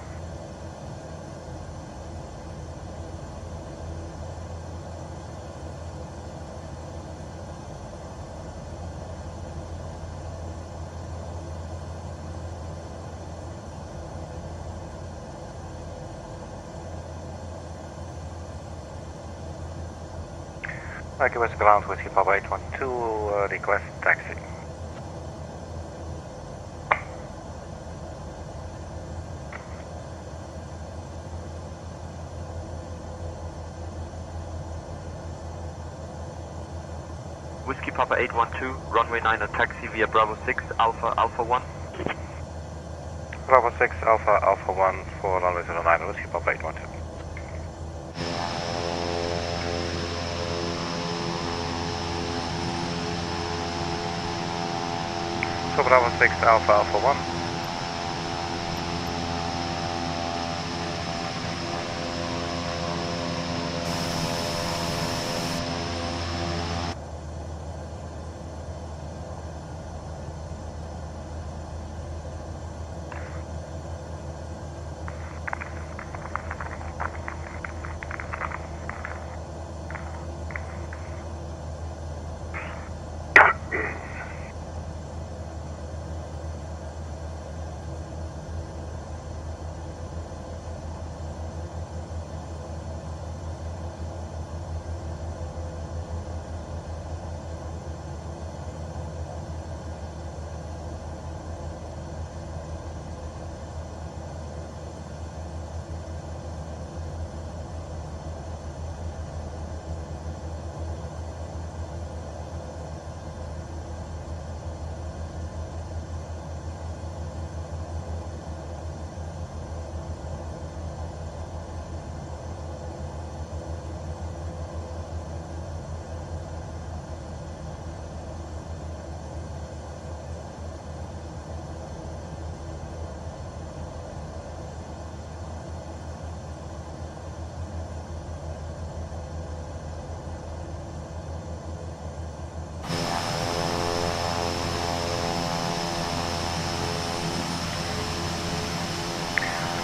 A: MYGF ground Whiskey Papa 812, request taxi.
D: Whiskey Papa 812, runway 9 taxi via Bravo 6, Alpha Alpha 1.
A: Bravo 6, Alpha 1 for runway 09, Whiskey Papa 812. So Bravo 6, Alpha 1.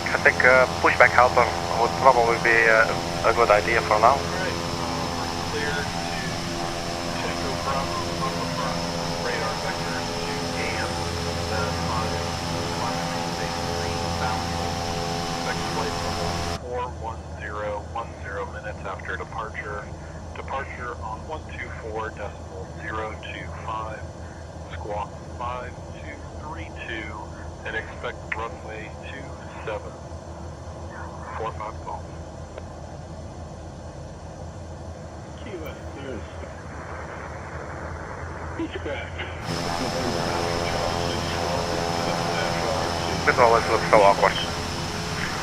A: I think pushback helper would probably be a good idea for now.
F: Alright, we're clear to Tango Bravo, front radar vector 2 AM, on climbing base 3,000. Expect flight level 41010 minutes after departure. Departure on 124.025, squawk 5232, and expect runway 27. 45 Golf.
K: Key West, there's Beachcraft.
A: This always looks so awkward.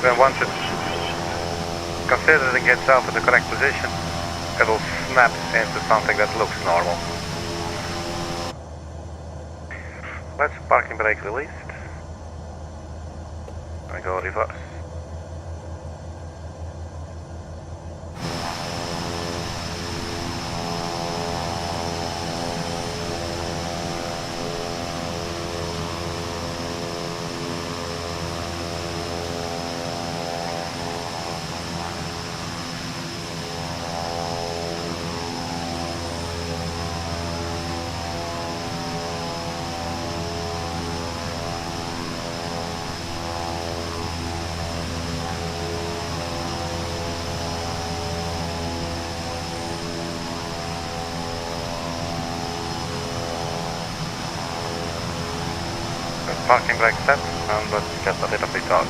A: Then once it's considering itself in the correct position, it'll snap into something that looks normal. Let's parking brake released. And go reverse. Parking brake set, and let's get a little bit out.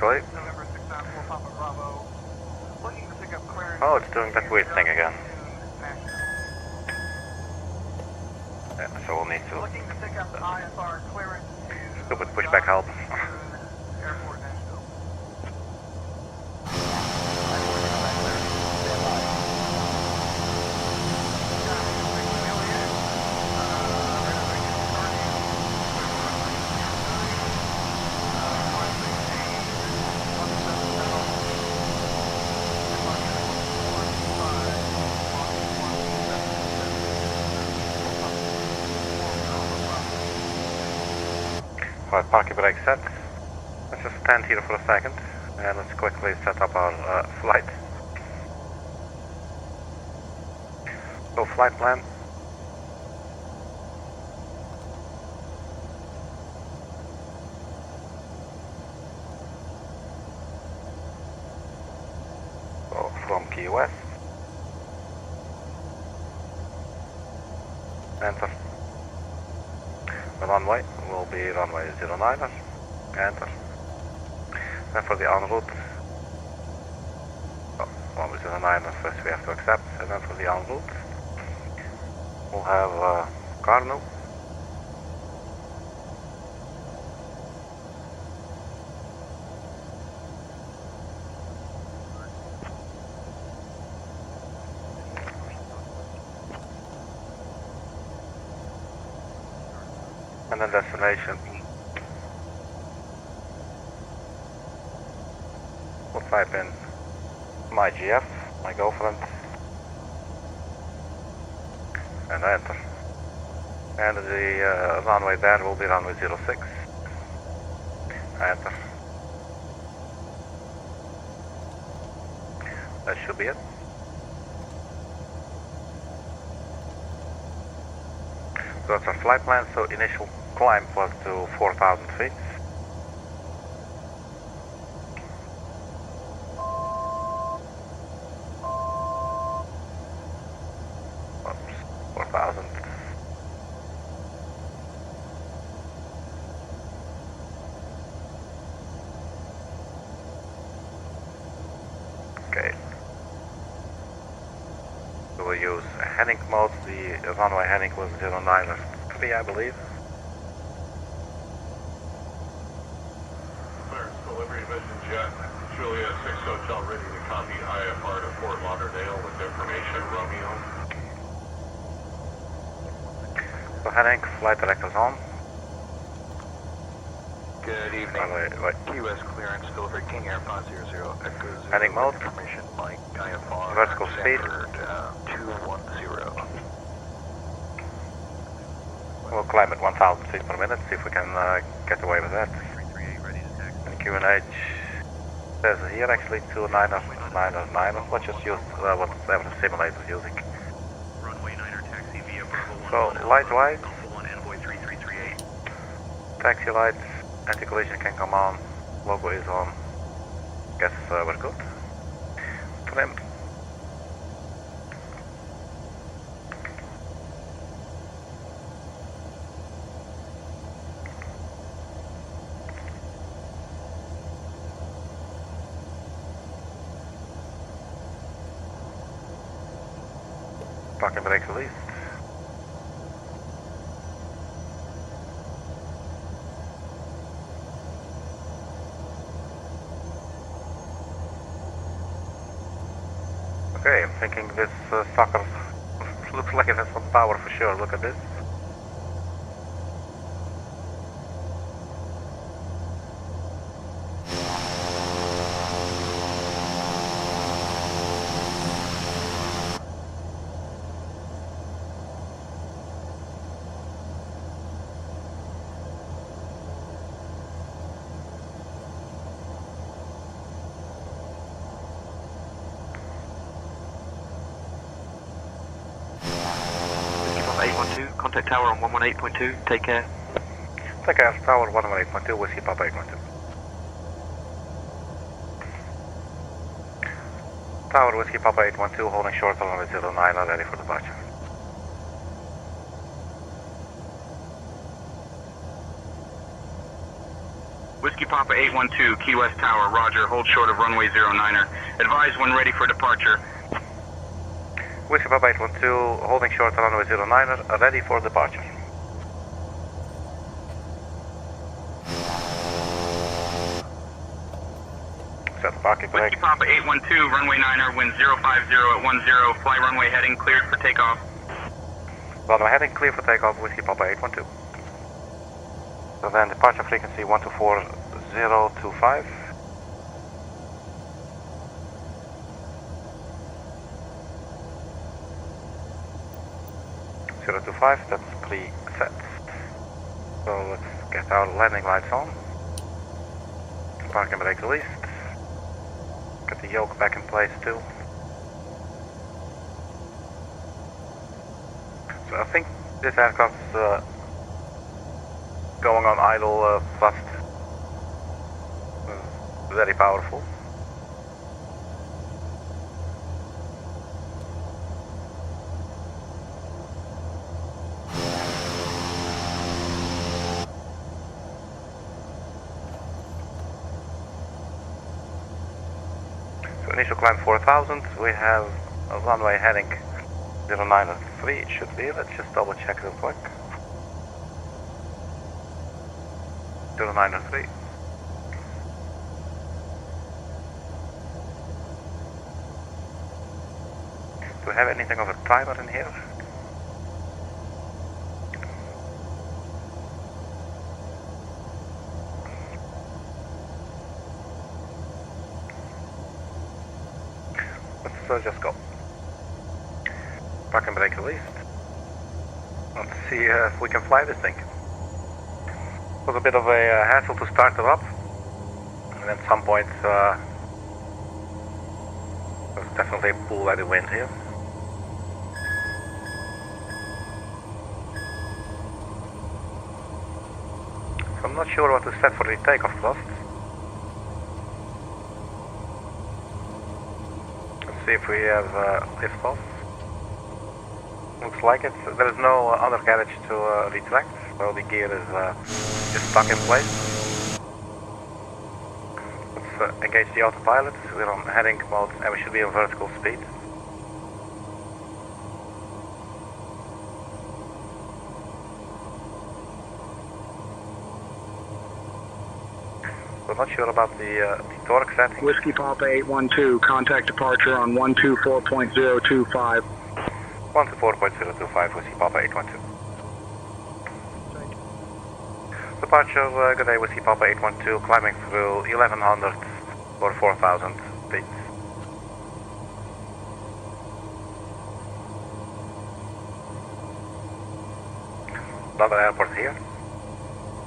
A: actually.
F: November 694 Papa Bravo. Looking to pick up clearance.
A: Oh, it's doing that weird thing again. Yeah, so we'll need to...
F: Looking to pick up the IFR clearance to...
A: Stupid pushback help.
F: Airport Nashville.
A: Right, parking brake set. Let's just stand here for a second and let's quickly set up our flight. So flight plan. So from Key West. Enter. The runway will be runway 09er. Enter. Then for the en route, runway 09er first we have to accept, and then for the en route, we'll have CARNU. And then destination. We'll type in MYGF, my girlfriend, and enter. And the runway there will be runway 06. Enter. That should be it. So that's our flight plan. So initial climb was to 4,000 feet. Oops, 4,000. Okay. So we'll use heading mode. The runway heading was 093, I believe.
K: Clearance delivery Vision Jet, Juliet 6 Hotel ready to copy IFR to Fort Lauderdale with information, Romeo.
A: So heading, flight directors on.
F: Good evening.
A: Wait.
F: Key West clearance, delivery King Air 500, Echo 0.
A: Heading mode.
F: Information, Mike, IFR.
A: Vertical speed.
F: Stanford, 210.
A: We'll climb at 1,000 feet per minute, see if we can get away with that.
B: 338 ready to taxi.
A: And QNH says here actually 29er. Let's just use whatever the simulator is using.
B: Runway 9er taxi via Bravo 1.
A: So, light wide.
B: Alpha 1 Envoy 3338.
A: Taxi lights, anti-collision can come on, logo is on. Guess we're good. Trim. Parking brake released. Okay, I'm thinking this sucker looks like it has some power for sure. Look at this.
D: Contact tower on 118.2, take care.
A: Take care, tower 118.2, Whiskey Papa 812. Tower Whiskey Papa 812, holding short runway 09, ready for departure.
B: Whiskey Papa 812, Key West Tower, roger, hold short of runway 09er. Advise when ready for departure.
A: Whiskey Papa 812, holding short on runway 09er, ready for departure. Set parking brake.
B: Whiskey Papa 812, runway 9er, wind 050 at 10, fly runway heading, cleared for takeoff.
A: Runway heading, clear for takeoff, Whiskey Papa 812. So then departure frequency 124025. 025, that's preset. So let's get our landing lights on. Parking brake released. Get the yoke back in place too. So I think this aircraft's going on idle fast. Very powerful. Initial climb 4000, we have a runway heading 093, it should be, let's just double check real quick. 093. Do we have anything of a timer in here? So just go. Parking brake released. Let's see if we can fly this thing. It was a bit of a hassle to start it up, and at some point there's definitely a pull by the wind here. So I'm not sure what to set for the takeoff thrust. See if we have lift off. Looks like it. There is no undercarriage to retract, so the gear is just stuck in place. Let's engage the autopilot. We're on heading mode and we should be on vertical speed. We're not sure about the torque setting.
L: Whiskey Papa 812, contact departure on 124.025.
A: 124.025, Whiskey Papa 812. Departure, good day, Whiskey Papa 812, climbing through 1100 or 4000 feet. Another airport here.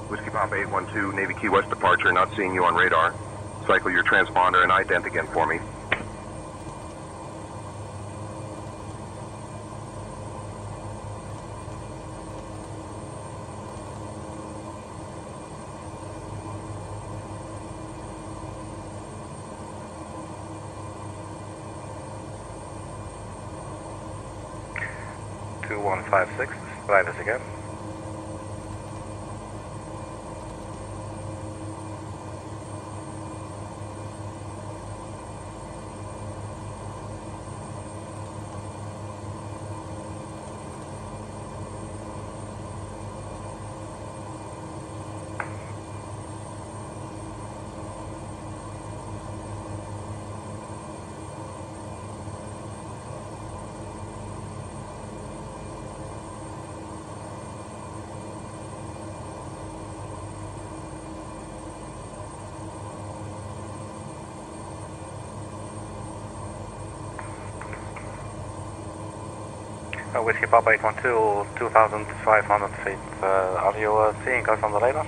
G: Whiskey Papa 812, Navy Key West departure, not seeing you on radar. Cycle your transponder and ident again for me.
A: Two 156, try this again. Whiskey Papa 812, 2,500 feet. Are you seeing us on the radar?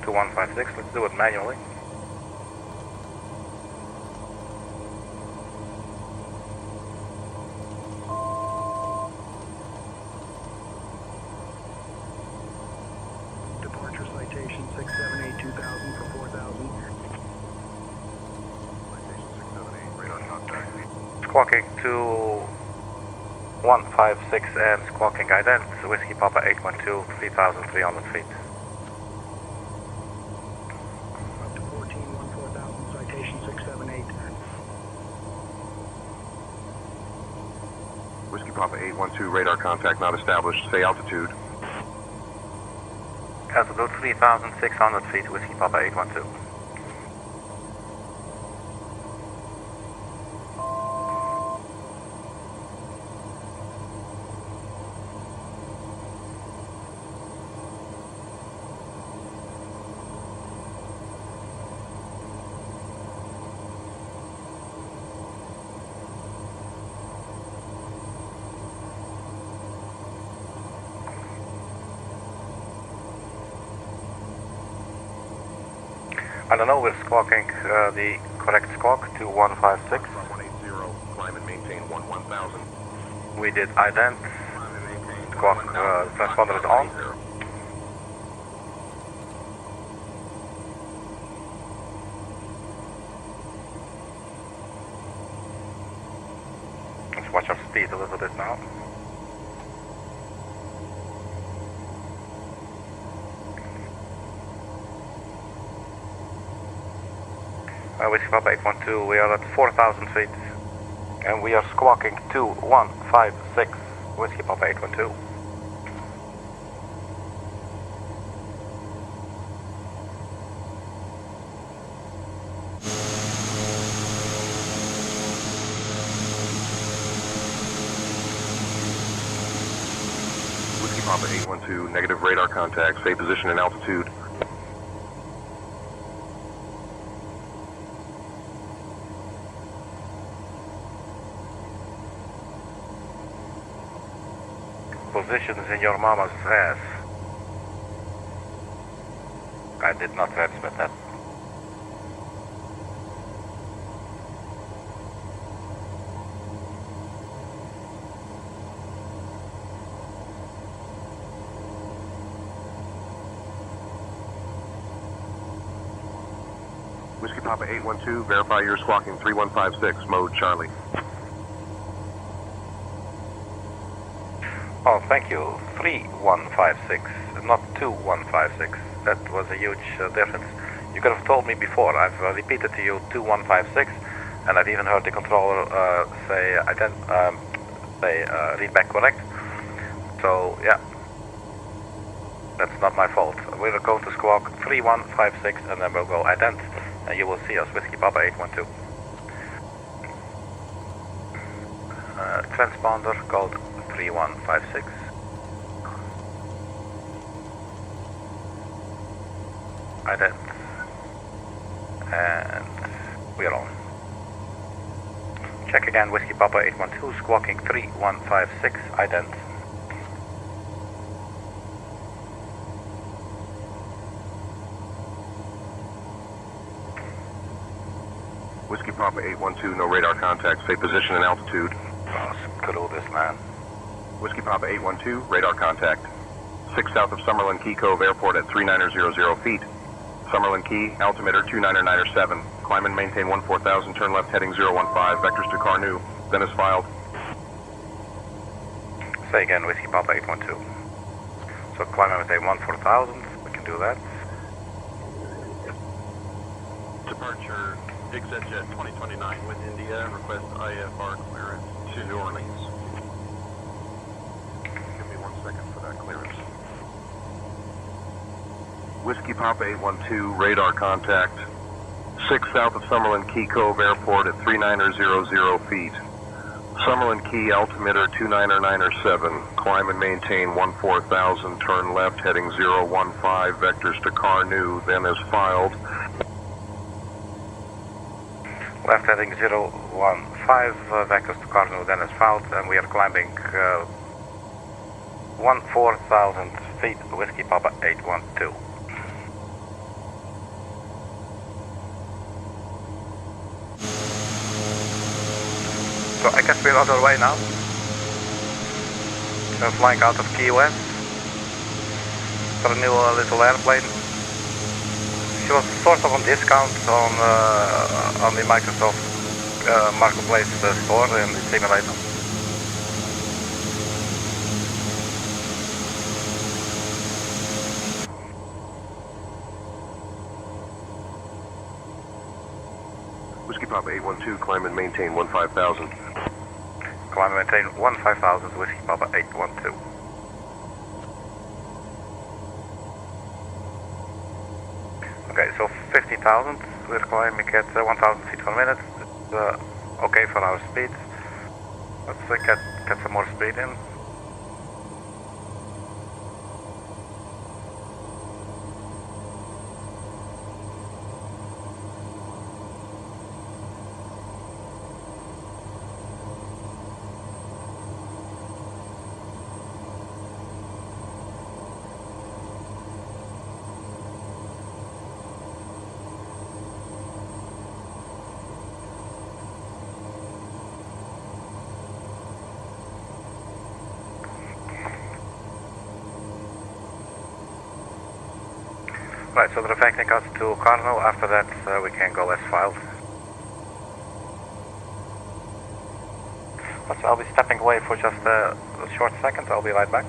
A: Two 156, let's do it manually. squawking to 156 and squawking ident, Whiskey Papa 812, 3,300 feet.
L: Up to 14,000, citation 678.
M: Whiskey Papa 812, radar contact not established. Say altitude.
A: Altitude 3,600 feet, Whiskey Papa 812. I don't know, we're squawking the correct squawk to 156.
M: 180, climb and maintain 11,000.
A: We did ident, squawk, transponder is on. Let's watch our speed a little bit now. Whiskey Papa 812, we are at 4,000 feet and we are squawking to 156, Whiskey Papa 812.
M: Whiskey Papa 812, negative radar contact, say position and altitude.
A: Positions in your mama's ass. I did not transmit that.
M: Whiskey Papa 812, verify you're squawking 3156, mode Charlie.
A: Oh, thank you. 3156, not 2156. That was a huge difference. You could have told me before. I've repeated to you 2156, and I've even heard the controller say read back correct. So yeah, that's not my fault. We're going to squawk 3156, and then we'll go ident, and you will see us Whiskey Papa 812. Transponder code 3156. Ident. And we are on. Check again, Whiskey Papa 812, squawking 3156, ident.
M: Whiskey Papa 812, no radar contact, say position and altitude.
A: Oh, screw this, man.
M: Whiskey Papa 812, radar contact. 6 south of Summerlin Key Cove Airport at 3900 feet. Summerlin Key, altimeter 29907. Climb and maintain 14,000, turn left heading 015, vectors to CARNU, then is filed.
A: Say again, Whiskey Papa 812. So climb and maintain 14,000, we can do that.
K: Departure, ExitJet 2029 with India, request IFR clearance to New Orleans.
M: Give me 1 second for that clearance. Whiskey Papa 812, radar contact. 6 south of Summerlin Key Cove Airport at 3900 feet. Summerlin Key, altimeter 29907. Climb and maintain 14,000, turn left heading 015, vectors to CARNU, then is filed.
A: Left heading 015, vectors to CARNU, then is filed, and we are climbing 14,000 feet, Whiskey Papa 812. So I guess we're on our way now. We're flying out of Key West for a new little airplane. She was sort of on discount on the Microsoft marketplace store in the simulator.
M: Whiskey Papa 812, climb and maintain 15,000.
A: Climb and maintain 15,000, Whiskey Papa 812. Okay, so 50,000, we're climbing at 1,000 feet per minute. It's okay for our speed. Let's get some more speed in. Right, so they're affecting us to CARNU. After that, we can go as filed. So I'll be stepping away for just a short second. I'll be right back.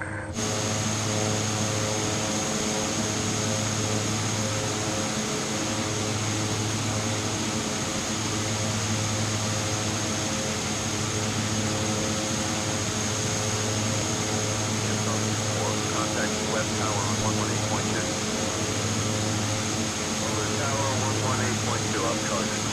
M: Contact West Tower on 118.2. Tower 118.2, I'm charging.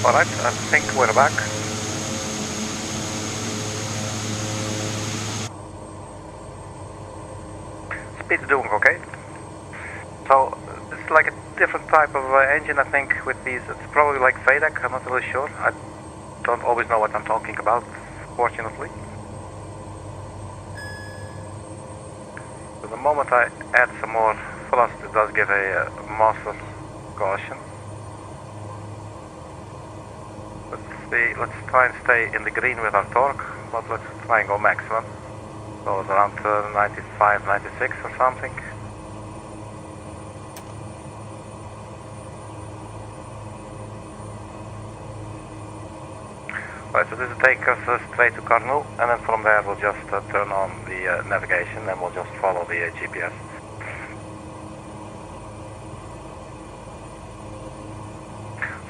A: Alright, I think we're back. Speed's doing okay. So, it's like a different type of engine, I think, with these. It's probably like FADEC, I'm not really sure. I don't always know what I'm talking about, fortunately. But the moment I add some more thrust, it does give a monster caution. Let's try and stay in the green with our torque, but let's try and go maximum. So it's around 95, 96 or something. Right, so this will take us straight to CARNU, and then from there we'll just turn on the navigation and we'll just follow the GPS.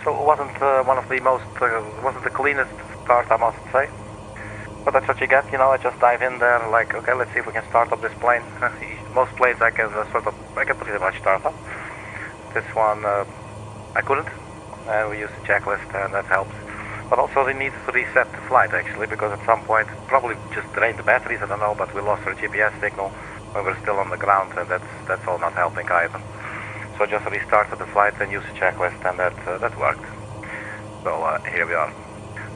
A: So it wasn't one of the most, wasn't the cleanest start, I must say. But that's what you get, you know, I just dive in there like, okay, let's see if we can start up this plane. Most planes I can I can pretty much start up. This one, I couldn't, and we used the checklist and that helps. But also they need to reset the flight actually, because at some point, probably just drained the batteries, I don't know, but we lost our GPS signal when we're still on the ground, and that's all not helping either. So just restarted the flight and used the checklist, and that worked. So here we are.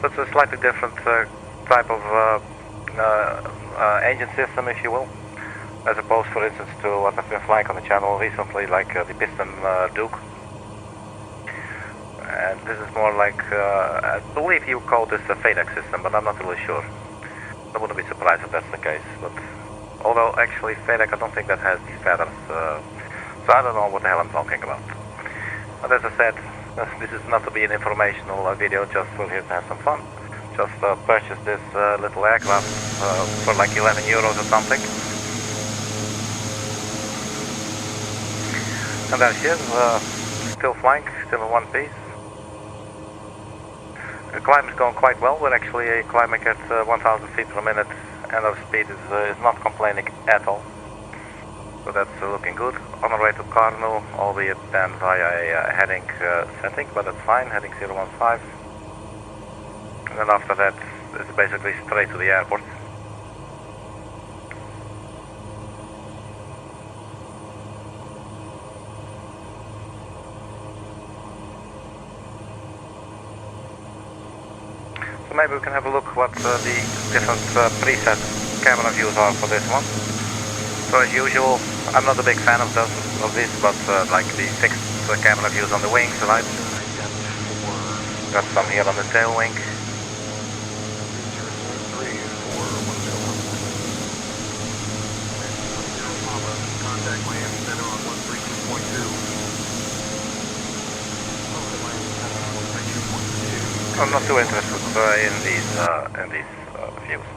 A: So it's a slightly different type of engine system, if you will, as opposed, for instance, to what I've been flying on the channel recently, like the piston Duke. And this is more like, I believe you call this a FADEC system, but I'm not really sure. I wouldn't be surprised if that's the case. But although actually FADEC, I don't think that has these feathers, so I don't know what the hell I'm talking about. But as I said, this is not to be an informational video, just for here to have some fun. Just purchased this little aircraft for like 11 euros or something. And there she is, still flying, still in one piece. The climb is going quite well. We're actually climbing at 1,000 feet per minute, and our speed is not complaining at all. So that's looking good. On our way to CARNU, albeit then via a heading setting, but that's fine, heading 015. And then after that, it's basically straight to the airport. So maybe we can have a look what the different preset camera views are for this one. So as usual, I'm not a big fan of this, but like the fixed camera views on the wings, right? Got some here on the tail wing.
F: Contact land center on 132.2.
A: I'm not too interested in these views.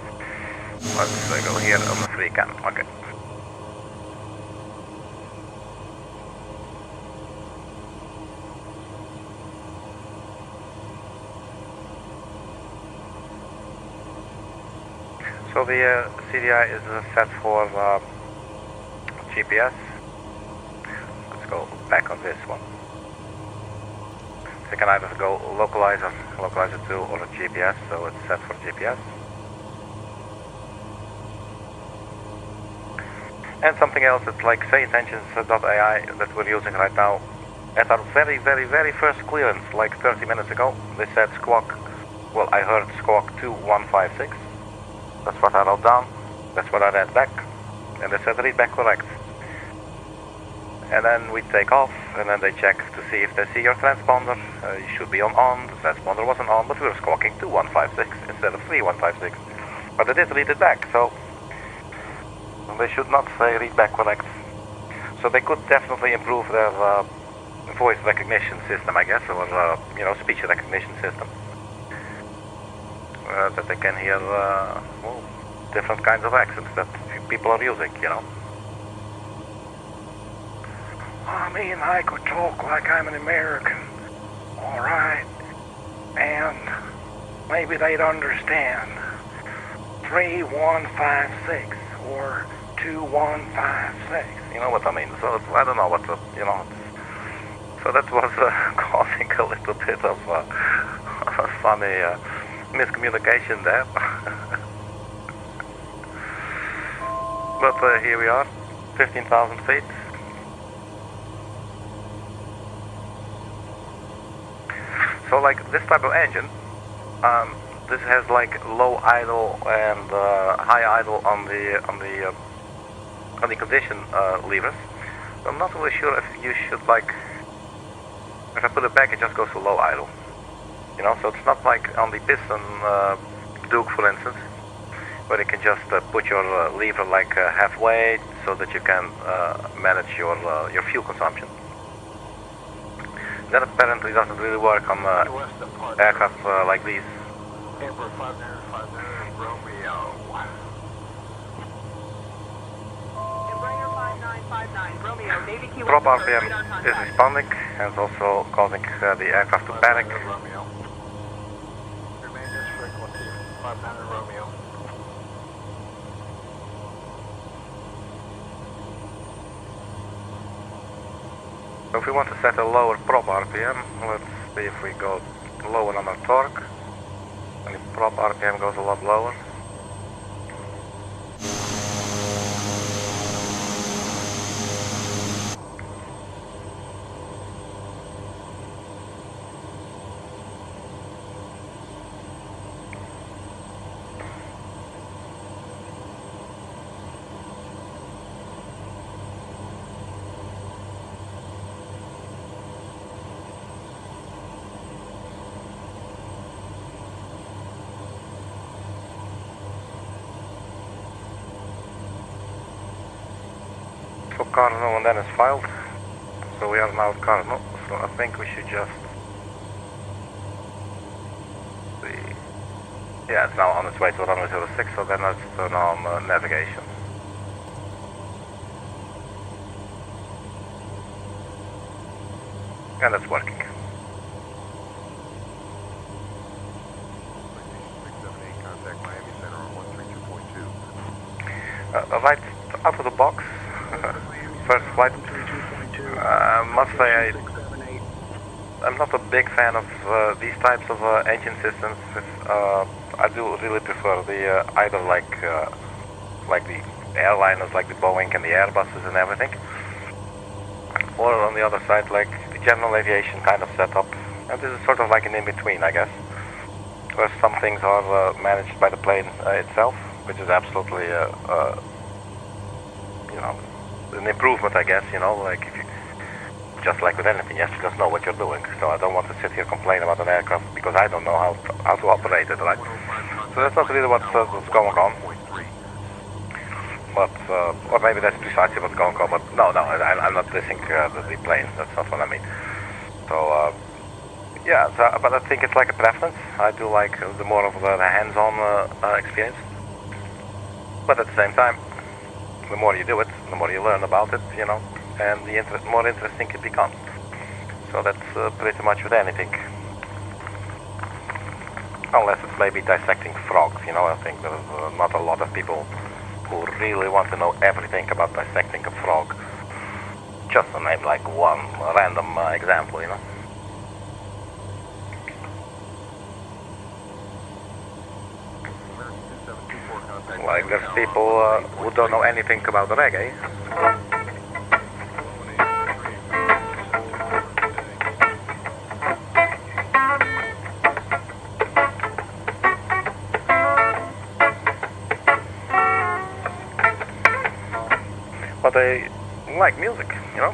A: Let's go here on the free cam. Okay. So the CDI is set for GPS. Let's go back on this one. So you can either go localizer 2 or a GPS, so it's set for GPS. And something else that's like SayIntentions.ai that we're using right now. At our very, very, very first clearance, like 30 minutes ago, they said squawk, well I heard squawk 2156. That's what I wrote down, that's what I read back, and they said read back correct. And then we take off, and then they check to see if they see your transponder. You should be on, the transponder wasn't on, but we were squawking 2156 instead of 3156. But they did read it back, so they should not say read back correct. So they could definitely improve their voice recognition system, I guess, or you know, speech recognition system. That they can hear well, different kinds of accents that people are using, you know. I mean, I could talk like I'm an American, alright, and maybe they'd understand 3156 or 2156, you know what I mean? So I don't know what to, you know, so that was causing a little bit of a funny miscommunication there. But here we are, 15,000 feet. So like this type of engine, this has like low idle and high idle on the condition levers. So I'm not really sure if you should like, if I put it back it just goes to low idle. You know, so it's not like on the piston Duke, for instance. where you can just put your lever like halfway so that you can manage your fuel consumption. That apparently doesn't really work on aircraft like these.
F: Emperor 5959 Romeo.
J: Embraer 5959 Romeo, Navy Key
A: Prop
J: West
A: RPM
J: radar
A: is
J: contact.
A: responding and is also causing the aircraft to panic.
F: Romeo. Remain this frequency 59 Romeo.
A: So if we want to set a lower prop RPM, let's see if we go lower on our torque. And if prop RPM goes a lot lower. So CARNU and then is filed. So we are now at CARNU. So I think we should just see. Yeah, it's now on its way to runway 06, so then let's turn on navigation. And it's working.
F: Contact Miami Center on 132.2.
A: Right out of the box, first flight. Must say I'm not a big fan of these types of engine systems. I do really prefer the either like the airliners, like the Boeing and the Airbuses and everything, or on the other side like the general aviation kind of setup. And this is sort of like an in-between, I guess, where some things are managed by the plane itself, which is absolutely you know, an improvement, I guess. You know, like if you, just like with anything, you have to just know what you're doing. So I don't want to sit here complain about an aircraft because I don't know how to operate it, right? So that's not really what's going on. But or maybe that's precisely what's going on. But no, I'm not dissing the plane. That's not what I mean. So yeah, so, but I think it's like a preference. I do like the more of the hands-on experience. But at the same time, the more you do it, the more you learn about it, you know, and the more interesting it becomes. So that's pretty much with anything. Unless it's maybe dissecting frogs, you know. I think there's not a lot of people who really want to know everything about dissecting a frog. Just to name like one random example, you know. Like there's people who don't know anything about reggae. But they like music, you know.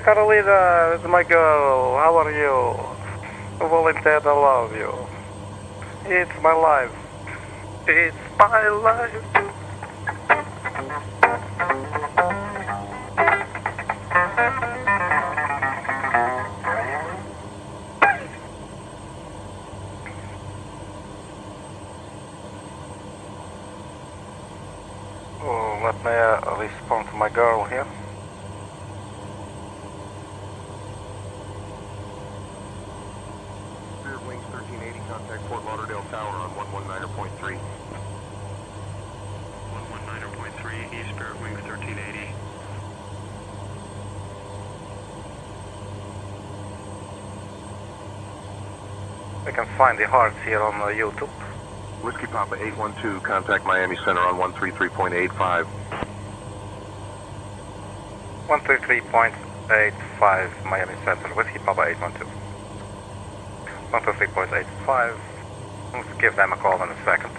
A: Carolina, it's my girl. How are you? Volunteer, I love you. It's my life. It's my life. Oh, let me respond to my girl here.
M: contact Fort Lauderdale Tower on 119.3.
N: 119.3, East Spirit Wing 1380.
A: We can find the hearts here on YouTube.
M: Whiskey Papa 812, contact Miami Center on 133.85.
A: 133.85 Miami Center, Whiskey Papa 812. 133.85. Let's give them a call in a second.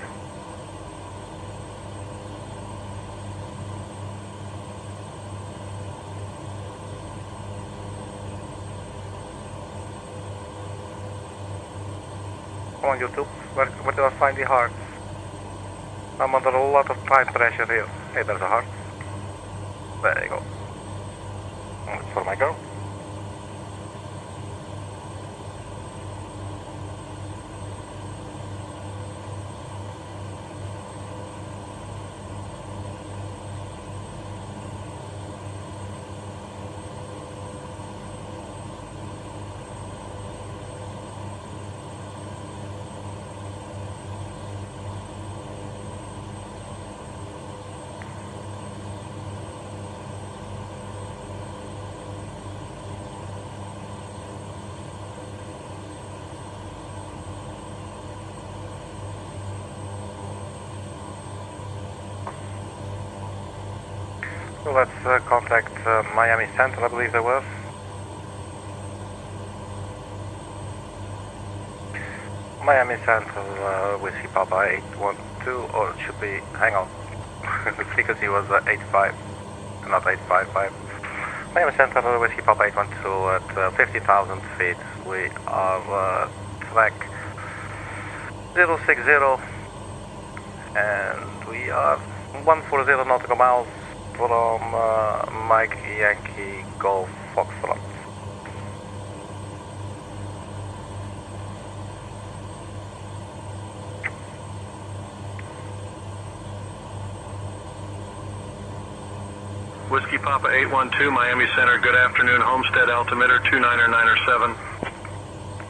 A: Come on YouTube, where did I find the hearts? I'm under a lot of time pressure here. Hey, there's a heart. There you go. That's for my girl. So let's contact Miami Center, I believe there was. Miami Center, Whiskey Papa 812, or it should be, hang on, the frequency was 85, not 855. Miami Center, Whiskey Papa 812 at 50,000 feet. We are track 060, and we are 140 nautical miles from Mike Yankee Golf Foxtrot.
F: Whiskey Papa 812, Miami Center, good afternoon, Homestead altimeter 29907.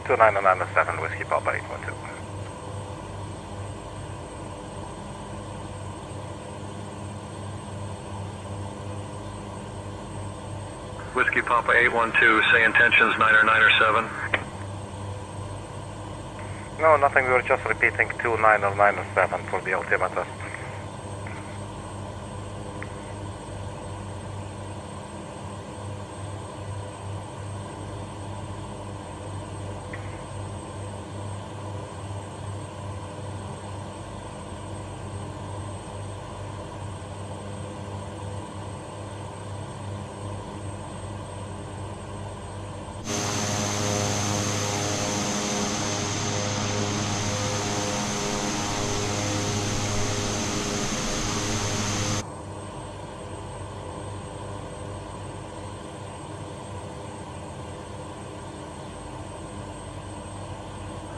A: 29907, Whiskey Papa 812.
F: Whiskey Papa 812, say intentions 90907.
A: No, nothing, we were just repeating 29907 for the altimeter.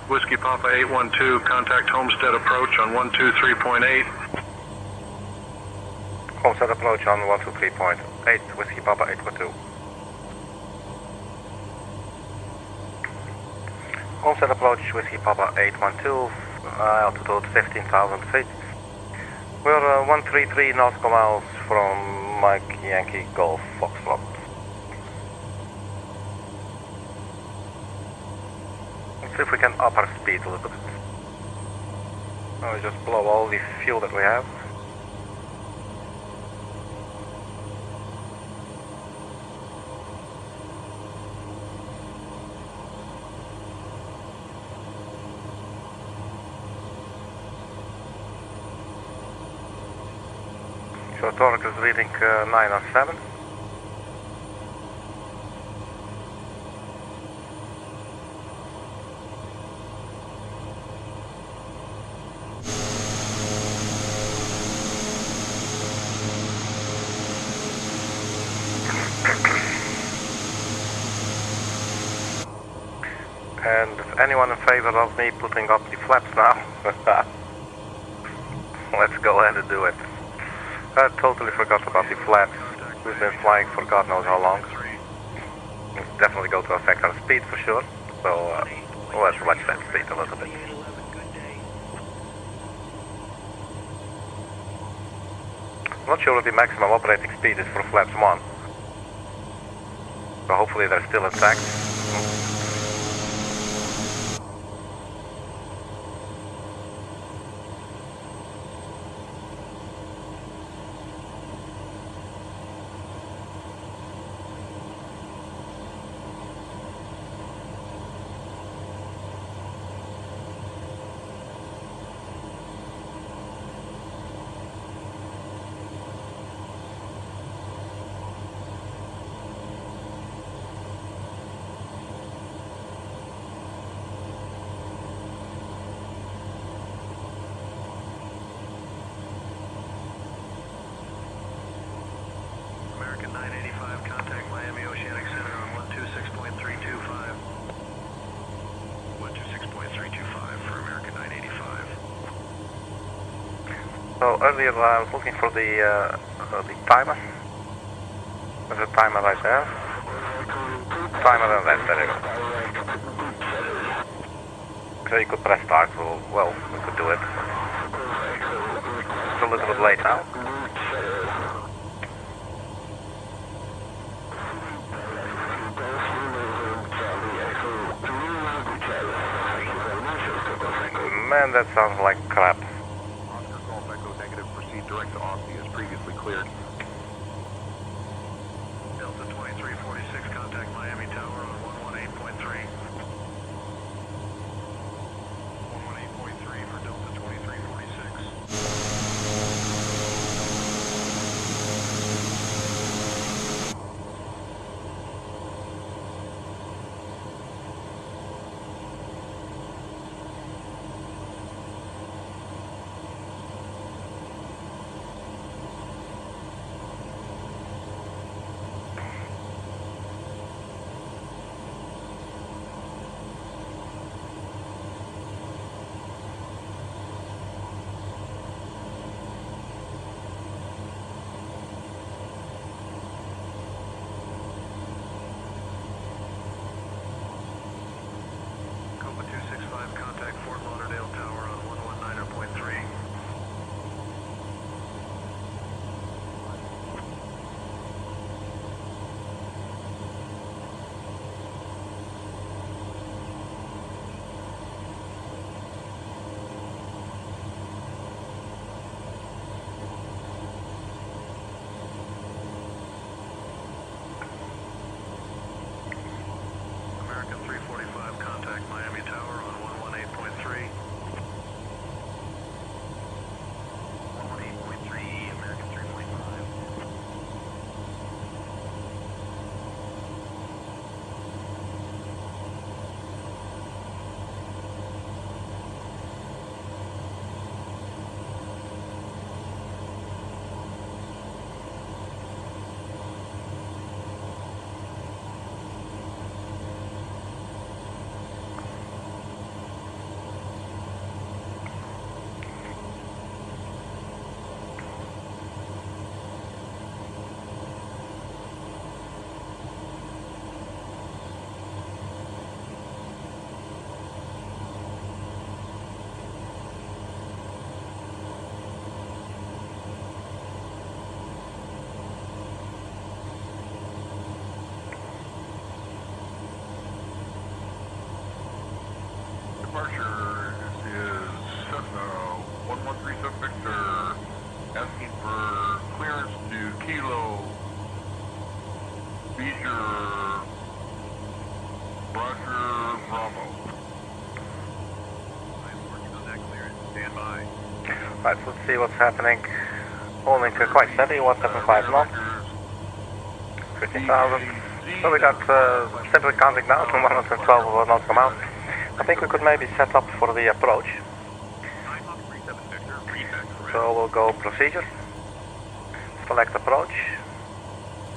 F: Whiskey Papa 812, contact Homestead approach on 123.8.
A: Homestead approach on 123.8, Whiskey Papa 812. Homestead approach, Whiskey Papa 812, altitude 15,000 feet. We're 133 nautical miles from Mike Yankee Golf Foxtrot. See if we can up our speed a little bit. We'll just blow all the fuel that we have. So torque is reading 907. And if anyone in favor of me putting up the flaps now, let's go ahead and do it. I totally forgot about the flaps. We've been flying for God knows how long. It's definitely going to affect our speed for sure. So Let's watch that speed a little bit. I'm not sure what the maximum operating speed is for flaps 1. So hopefully they're still intact.
N: American 985, contact Miami Oceanic Center on 126.325. 126.325 for American 985.
A: So earlier I was looking for the timer. There's a timer right there. Timer and that, there you go. So you could press start, so, well, we could do it. It's a little bit late now. Man, that sounds like crap.
M: Oscar Golf Echo negative, proceed direct to Aussie as previously cleared.
N: Delta 2346, contact Miami Tower on 118.3. 118.3 for Delta 2346. Contact Fort Lauderdale Tower on 119.3. American 345, contact Miami Tower on 118.3. 118.3, American 345.
K: Departure is Cessna 113 Victor, asking for clearance to Kilo, Beecher, Roger, Bravo.
N: I'm working on that clearance. Stand by.
A: Right, let's see what's happening. Holding quite steady, 175 knots. 15,000. So we got simply counting down to 112 knots come out. I think we could maybe set up for the approach. So we'll go procedure, select approach.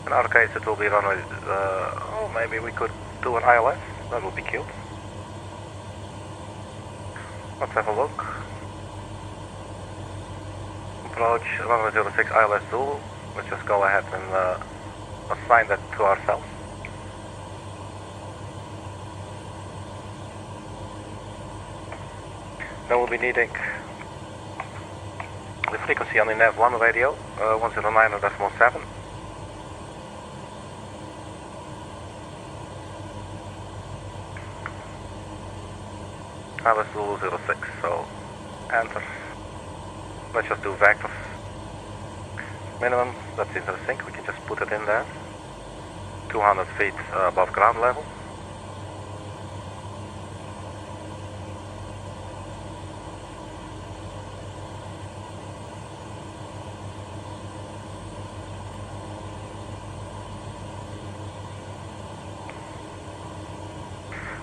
A: In our case it will be runway, oh maybe we could do an ILS, that would be cute. Let's have a look. Approach runway 06 ILS Zulu. Let's just go ahead and assign that to ourselves. Then we'll be needing the frequency on the nav1 radio, 109.7. Let's do 06, so enter. Let's just do vectors. Minimum, that's interesting, we can just put it in there. 200 feet above ground level.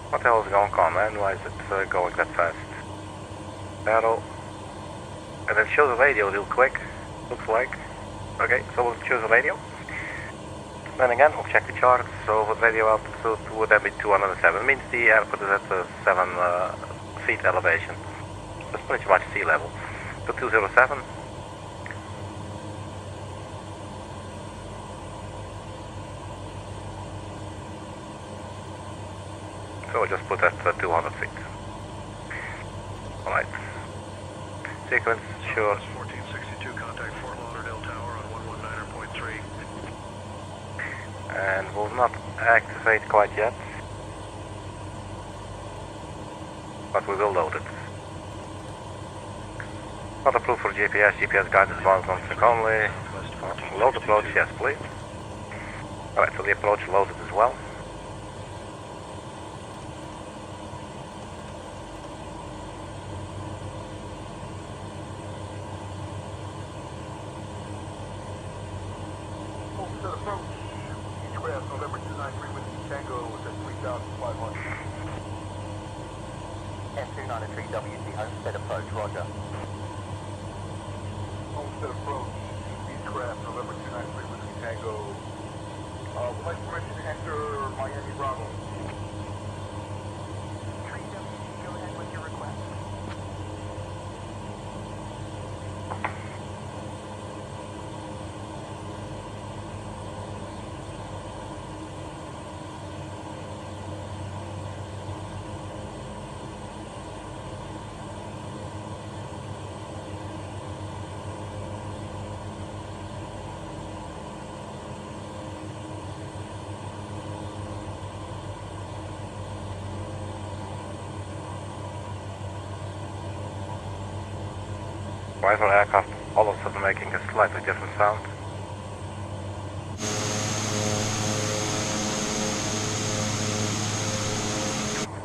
A: What the hell is going on, man? Why is it going that fast? Battle. And then show the radio real quick, looks like. Okay, so we'll choose the radio. Then again, we'll check the charts. So the radio altitude would that be 207? It means the airport is at 7 feet elevation. That's pretty much sea level. So 207. So we'll just put that at 200 feet. Alright. Sequence, sure.
N: 1462, contact Fort Lauderdale Tower on 119.3.
A: And will not activate quite yet. But we will load it. Not approved for GPS. GPS guidance 1 click only. Load approach, yes please. Alright, so the approach loaded as well.
F: November 293 with Gidzenko was at 3,500.
O: M293 WC Homestead approach, roger.
F: Homestead approach, Beechcraft, November 293 with Gidzenko. Would like permission to enter Miami Bravo.
O: 3WC, go ahead with your request.
A: Why is our aircraft all of a sudden making a slightly different sound?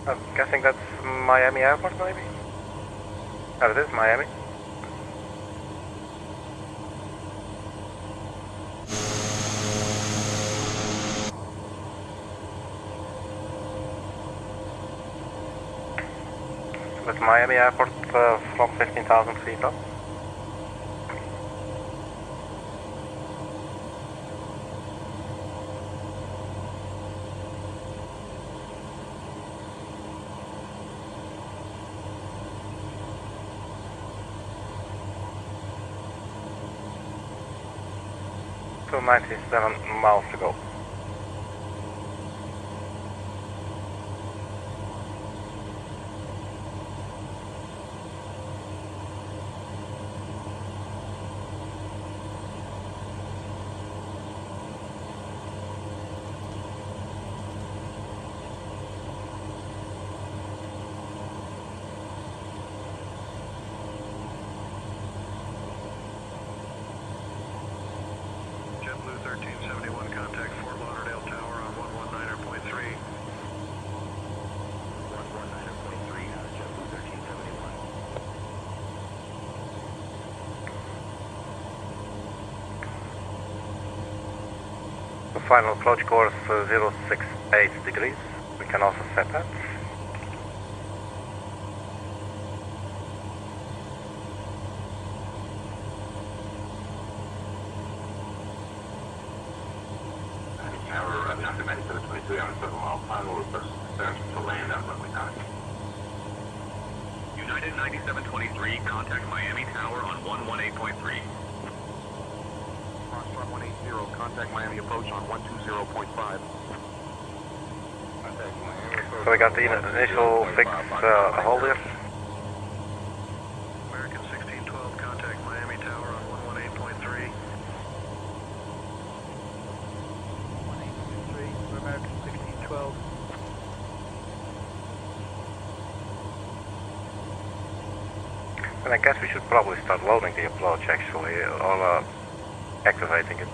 A: I'm guessing that's Miami Airport, maybe? Oh, it is Miami. That's Miami Airport from 15,000 feet up. So 97 miles to go.
N: JetBlue 1371, contact Fort Lauderdale Tower on 119.3.
O: 119.3, JetBlue 1371.
A: The final approach course 068 degrees. We can also set that.
G: After 9723 on a 7 mile final, request to land at runway 9.
B: United 9723, contact Miami Tower on 118.3.
M: Foxtrot 180, contact Miami approach on 120.5.
A: So we got the initial fix hold here. And I guess we should probably start loading the approach actually, or activating it.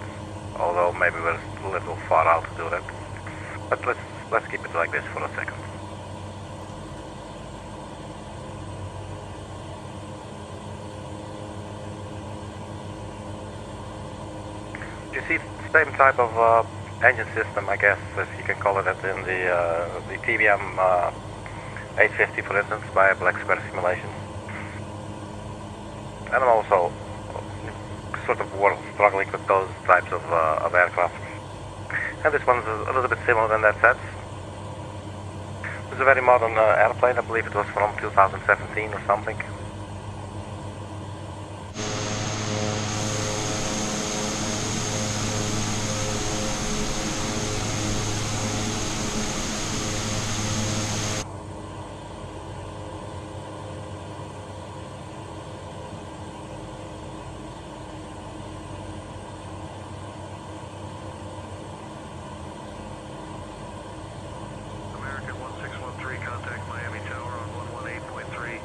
A: Although maybe we're a little far out to do that. But let's keep it like this for a second. You see, same type of engine system, I guess, as you can call it, as in the TBM 850, for instance, by Black Square Simulations. And I'm also sort of struggling with those types of aircraft. And this one's a little bit similar in that sense. It's a very modern airplane. I believe it was from 2017 or something.
N: American 1613, contact Miami Tower on 118.3.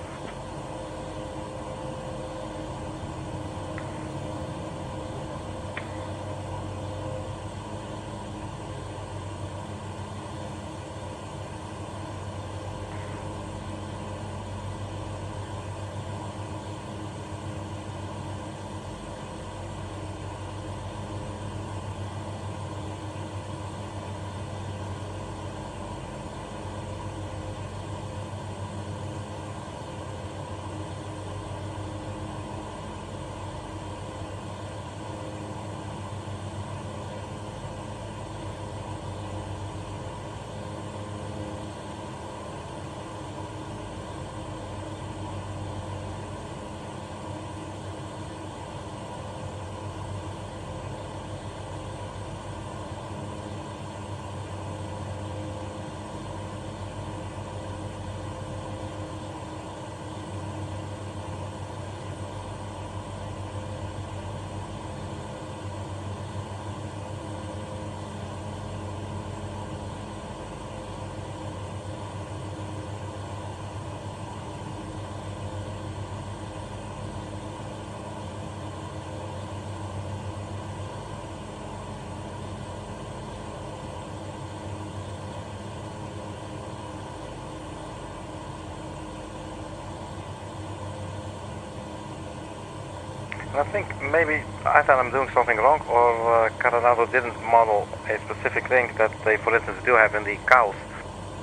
A: I think maybe either I'm doing something wrong, or Coronado didn't model a specific thing that they, for instance, do have in the CALS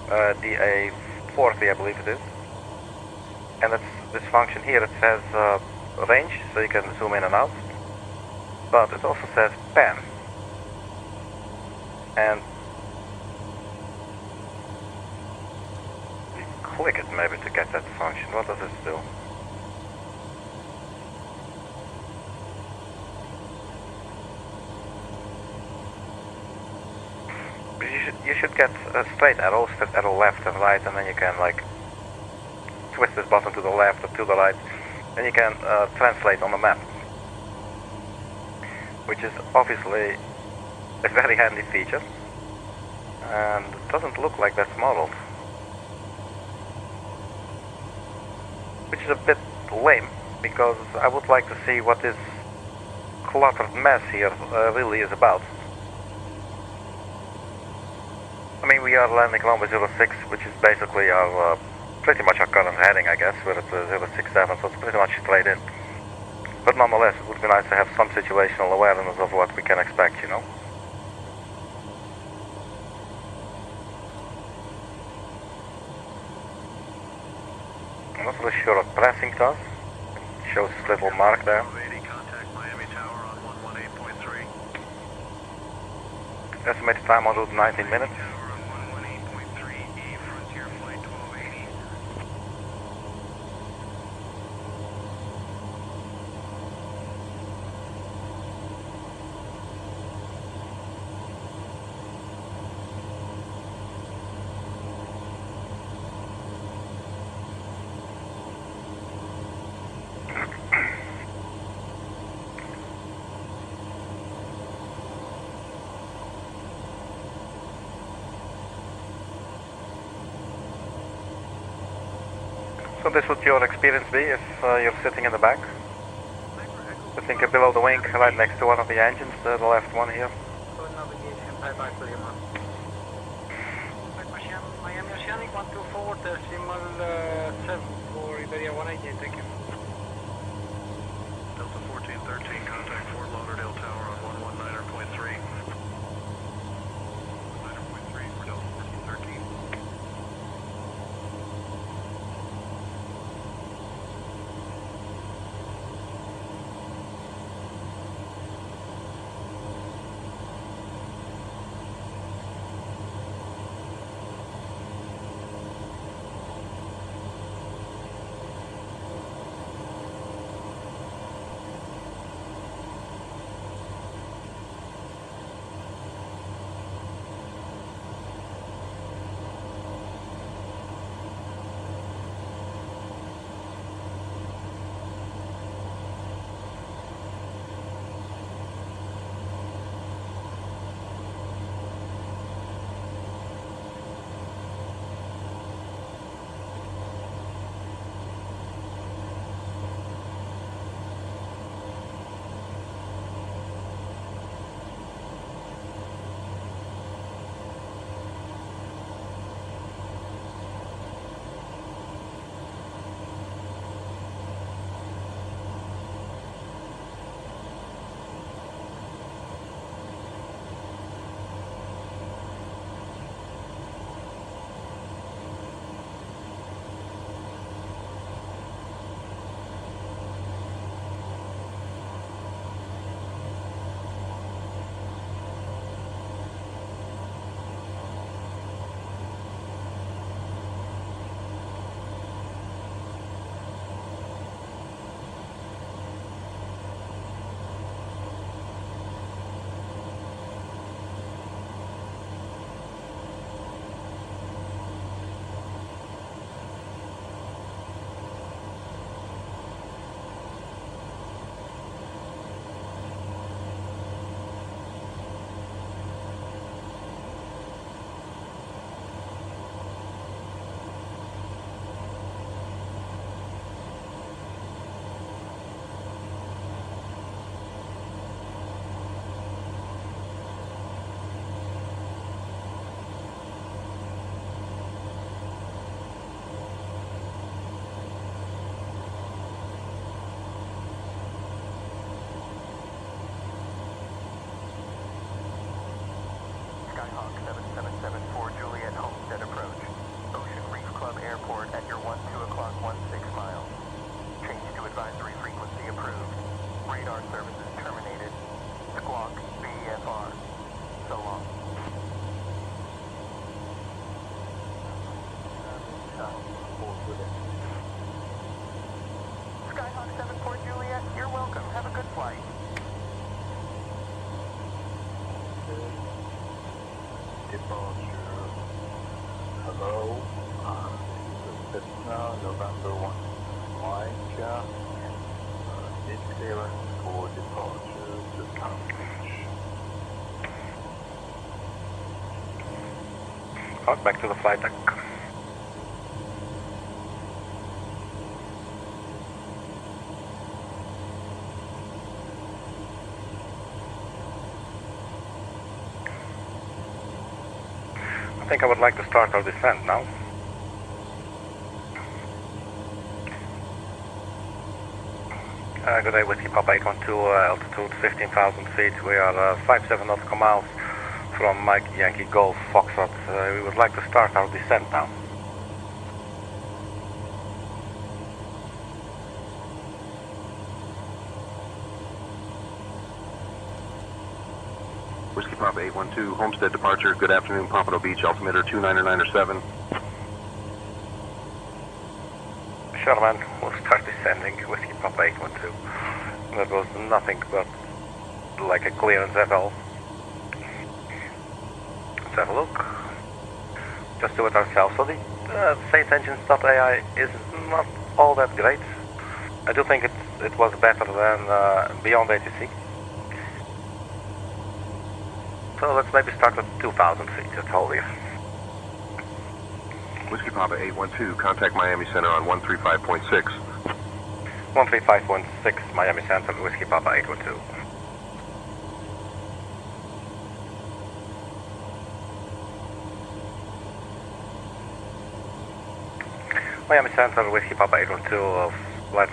A: DA40, I believe it is. And that's this function here. It says range, so you can zoom in and out. But it also says pan. And you click it maybe to get that function. What does this do? You should get a straight arrow left and right, and then you can like twist this button to the left or to the right, and you can translate on the map, which is obviously a very handy feature, and it doesn't look like that's modeled, which is a bit lame, because I would like to see what this cluttered mess here really is about. I mean, we are landing runway 06, which is basically our, pretty much our current heading, I guess. We're at 067, so it's pretty much straight in. But nonetheless, it would be nice to have some situational awareness of what we can expect, you know? I'm not really sure what pressing does. It shows this little mark there.
N: Contact Miami Tower on 118.3.
A: Estimated time on route 19 minutes. So this would your experience be if you're sitting in the back? Sitting below the wing, right next to one of the engines, the left one here.
N: Miami Oceanic 124, decimal 7 for Iberia 188, thank you. Delta 1413, contact Fort Lauderdale Tower on 119.3. 9.3 for Delta 1413.
O: Skyhawk 7774 Juliet Homestead approach. Ocean Reef Club Airport at your 12 o'clock 16 miles. Change to advisory frequency approved. Radar services terminated. Squawk VFR. So long. Skyhawk 74 Juliet, you're welcome. Have a good flight.
F: Departure. Hello. This is Cessna, November 1 Mike. Need clearance for departure to Palm Beach.
A: Out back to the flight deck. I think I would like to start our descent now. Good day, Whiskey Papa 812, altitude 15,000 feet. We are 57 nautical miles from Mike Yankee Golf Foxtrot. We would like to start our descent now.
M: Whiskey Papa 812, Homestead departure. Good afternoon, Pompano Beach, altimeter 29907.
A: Sure, man. We'll start descending. Whiskey Papa 812. That was nothing but like a clearance at all. Let's have a look. Just do it ourselves. So the SaintEngines.ai is not all that great. I do think it was better than Beyond ATC. So let's maybe start at 2,000 feet. That's all here.
M: Whiskey Papa 812, contact Miami Center on 135.6.
A: 135.6 Miami Center, Whiskey Papa 812. Miami Center, Whiskey Papa 812, flight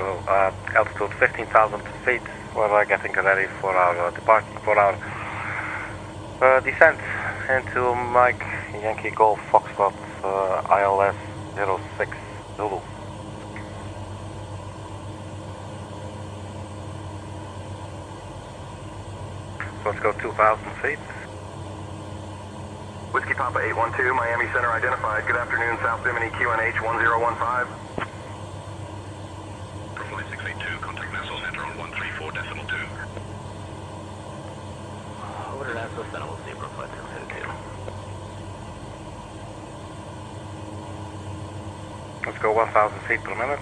A: altitude 15,000 feet. We're getting ready for our departure, for our descent into Mike Yankee Golf Foxtrot ILS 06 Zulu. So let's go 2,000 feet.
O: Whiskey Papa 812, Miami Center identified. Good afternoon, South Bimini QNH 1015.
K: Flight 682, contact Nassau Center on 134.2.
O: Order Nassau Center, we'll see you for flight 682.
A: Let's go 1,000 feet per minute.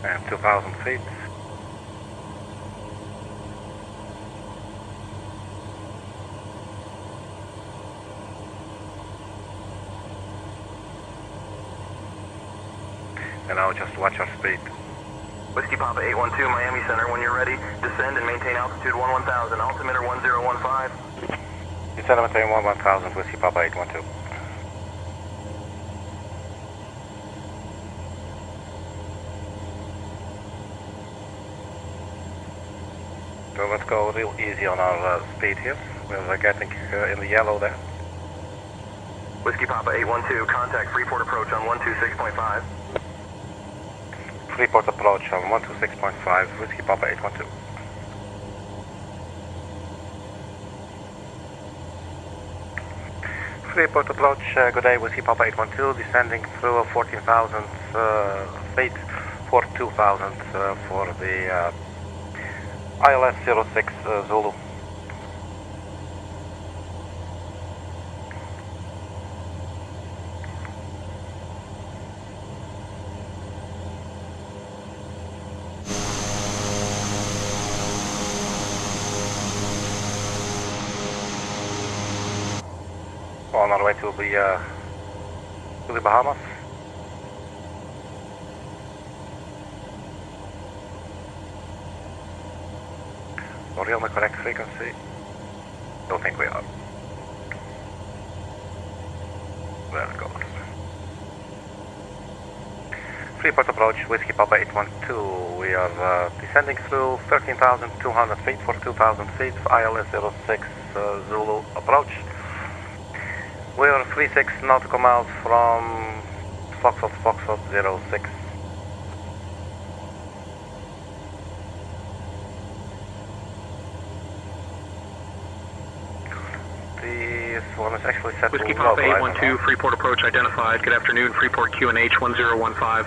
A: And 2,000 feet. And now just watch our speed.
O: Whiskey Papa 812, Miami Center, when you're ready, descend and maintain altitude 11,000, altimeter 1015.
A: Descend and maintain 11,000, Whiskey Papa 812. So let's go real easy on our speed here. We're getting in the yellow there.
O: Whiskey Papa 812, contact Freeport approach on 126.5.
A: Freeport approach on 126.5, Whiskey Papa 812. Freeport approach, good day, Whiskey Papa 812, descending through 14,000 feet for 2,000 for the ILS 06 Zulu. On our way to the Bahamas. Are we on the correct frequency? Don't think we are. There it goes. Freeport approach, Whiskey Papa 812. We are descending through 13,200 feet for 2,000 feet, ILS 06 Zulu approach. We are 36 nautical miles from Foxtrot 06. This one is actually set
P: Whiskey
A: to
P: Papa
A: local,
P: 812, Freeport approach identified. Good afternoon, Freeport QNH 1015.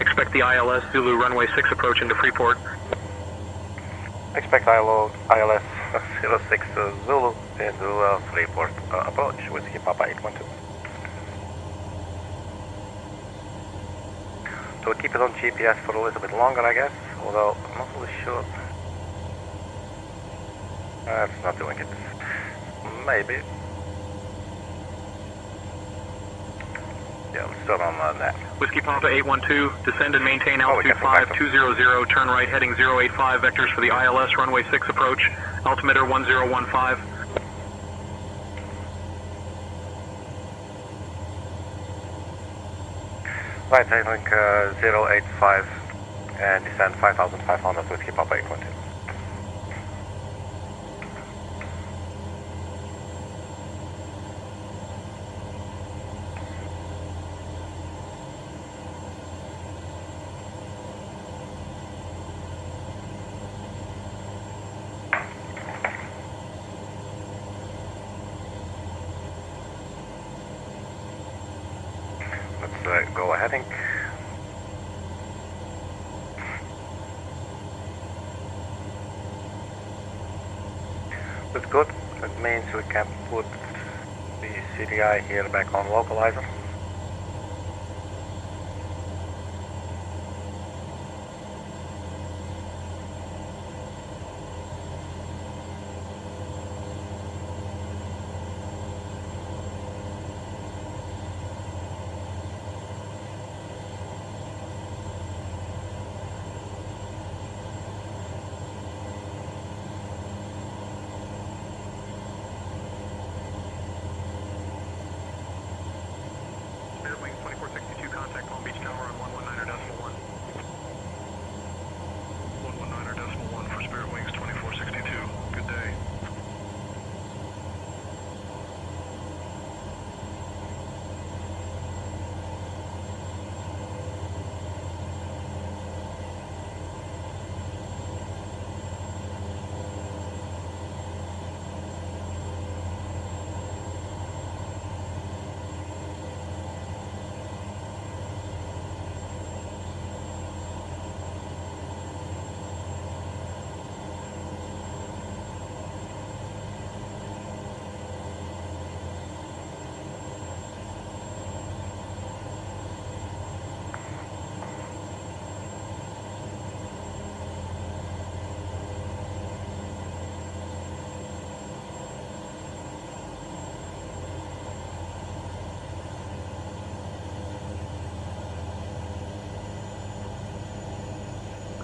P: Expect the ILS Zulu runway 6 approach into Freeport.
A: Expect ILS 06 Zulu into Freeport approach, Whiskey Papa 812. So we keep it on GPS for a little bit longer, I guess, although I'm not really sure. It's not doing it. Maybe. Yeah, let's start on that.
P: Whiskey Papa 812, descend and maintain altitude 5200, turn right heading 085, vectors for the ILS runway 6 approach, altimeter 1015.
A: Right heading 085 and descend 5,500 Whiskey Papa 812. Let's go heading. That's good. That means we can put the CDI here back on localizer.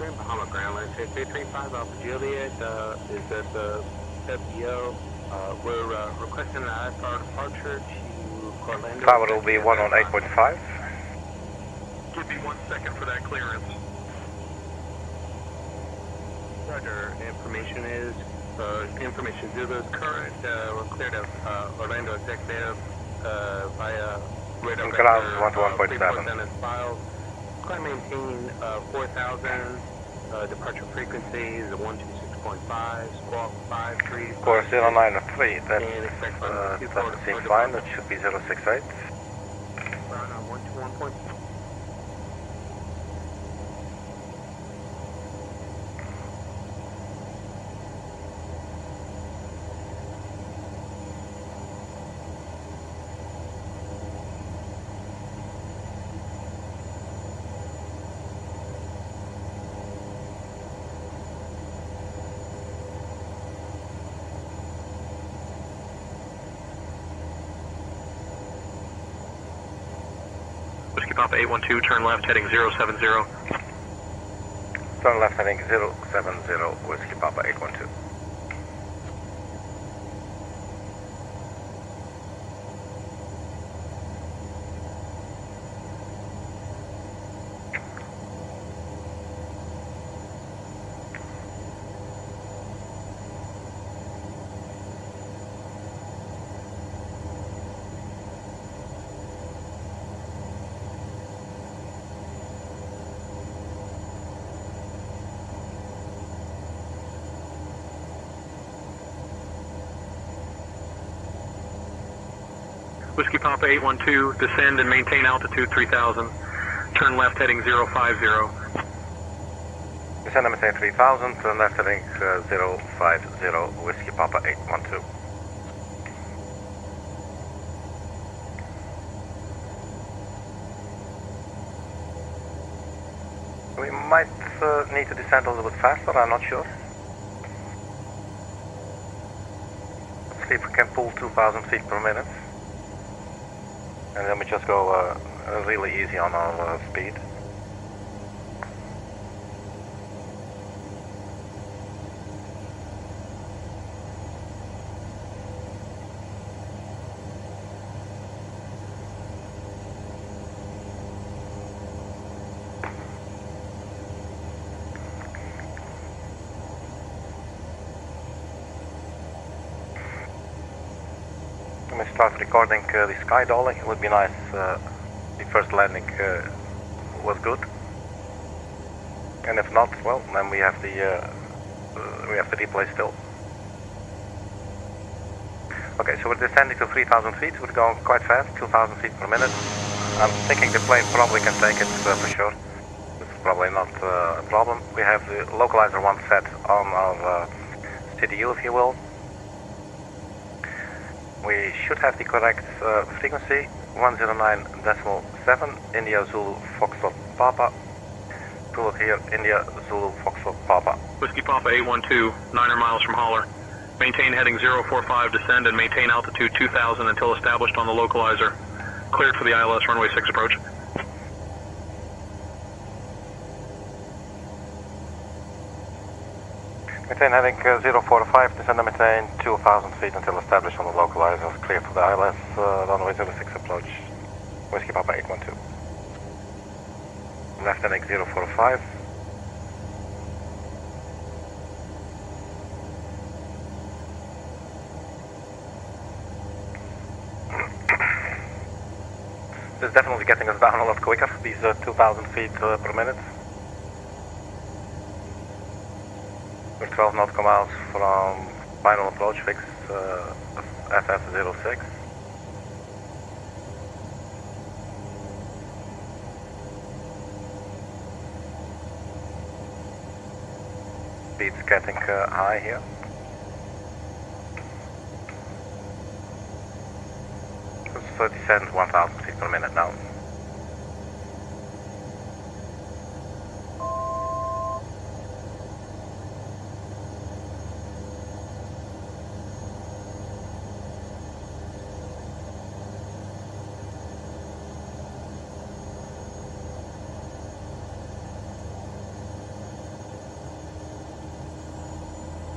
Q: we're in Bahama Groundline, 6335 Alpha Juliet, is at the FBO. We're requesting an IFR departure to Orlando.
A: Tower will be 1 on 8.5.
P: Give me 1 second for that clearance.
Q: Roger, information Zulu is current. We're cleared of Orlando Executive via radar
A: ground
Q: vector,
A: 121.7.
Q: Freeport is filed. Climb maintain 4,000. Departure frequency is 126.5. Squawk 53.
A: Course 093. That doesn't seem fine. That should be 068.
Q: Ground on 121.7.
P: Whiskey Papa 812, turn left, heading 070.
A: Turn left heading 070, Whiskey Papa 812.
P: Whiskey Papa 812, descend and maintain altitude 3000. Turn left heading 050.
A: Descend and maintain 3000, turn left heading 050, Whiskey Papa 812. We might need to descend a little bit faster, I'm not sure. Let's see if we can pull 2,000 feet per minute. And then we just go really easy on our speed. When we start recording the sky dolly, it would be nice the first landing was good, and if not, well, then we have the replay still. Okay, so we're descending to 3,000 feet. We're going quite fast, 2,000 feet per minute. I'm thinking the plane probably can take it for sure. It's probably not a problem. We have the localizer one set on our CDU, if you will. We should have the correct frequency, 109.7, India Zulu Foxtrot Papa. Pull it here, India Zulu Foxtrot Papa.
P: Whiskey Papa 812, 9 miles from Holler. Maintain heading 045, descend and maintain altitude 2000 until established on the localizer. Cleared for the ILS runway 6 approach.
A: Maintain heading 045, descend and maintain 2,000 feet until established on the localizer. Clear for the ILS runway 06 approach. Whiskey Papa 812. Left heading 045. This is definitely getting us down a lot quicker, these 2,000 feet per minute. We're 12 nautical miles from final approach fix, FF06. Speed's getting high here. It's descend 1,000 feet per minute now.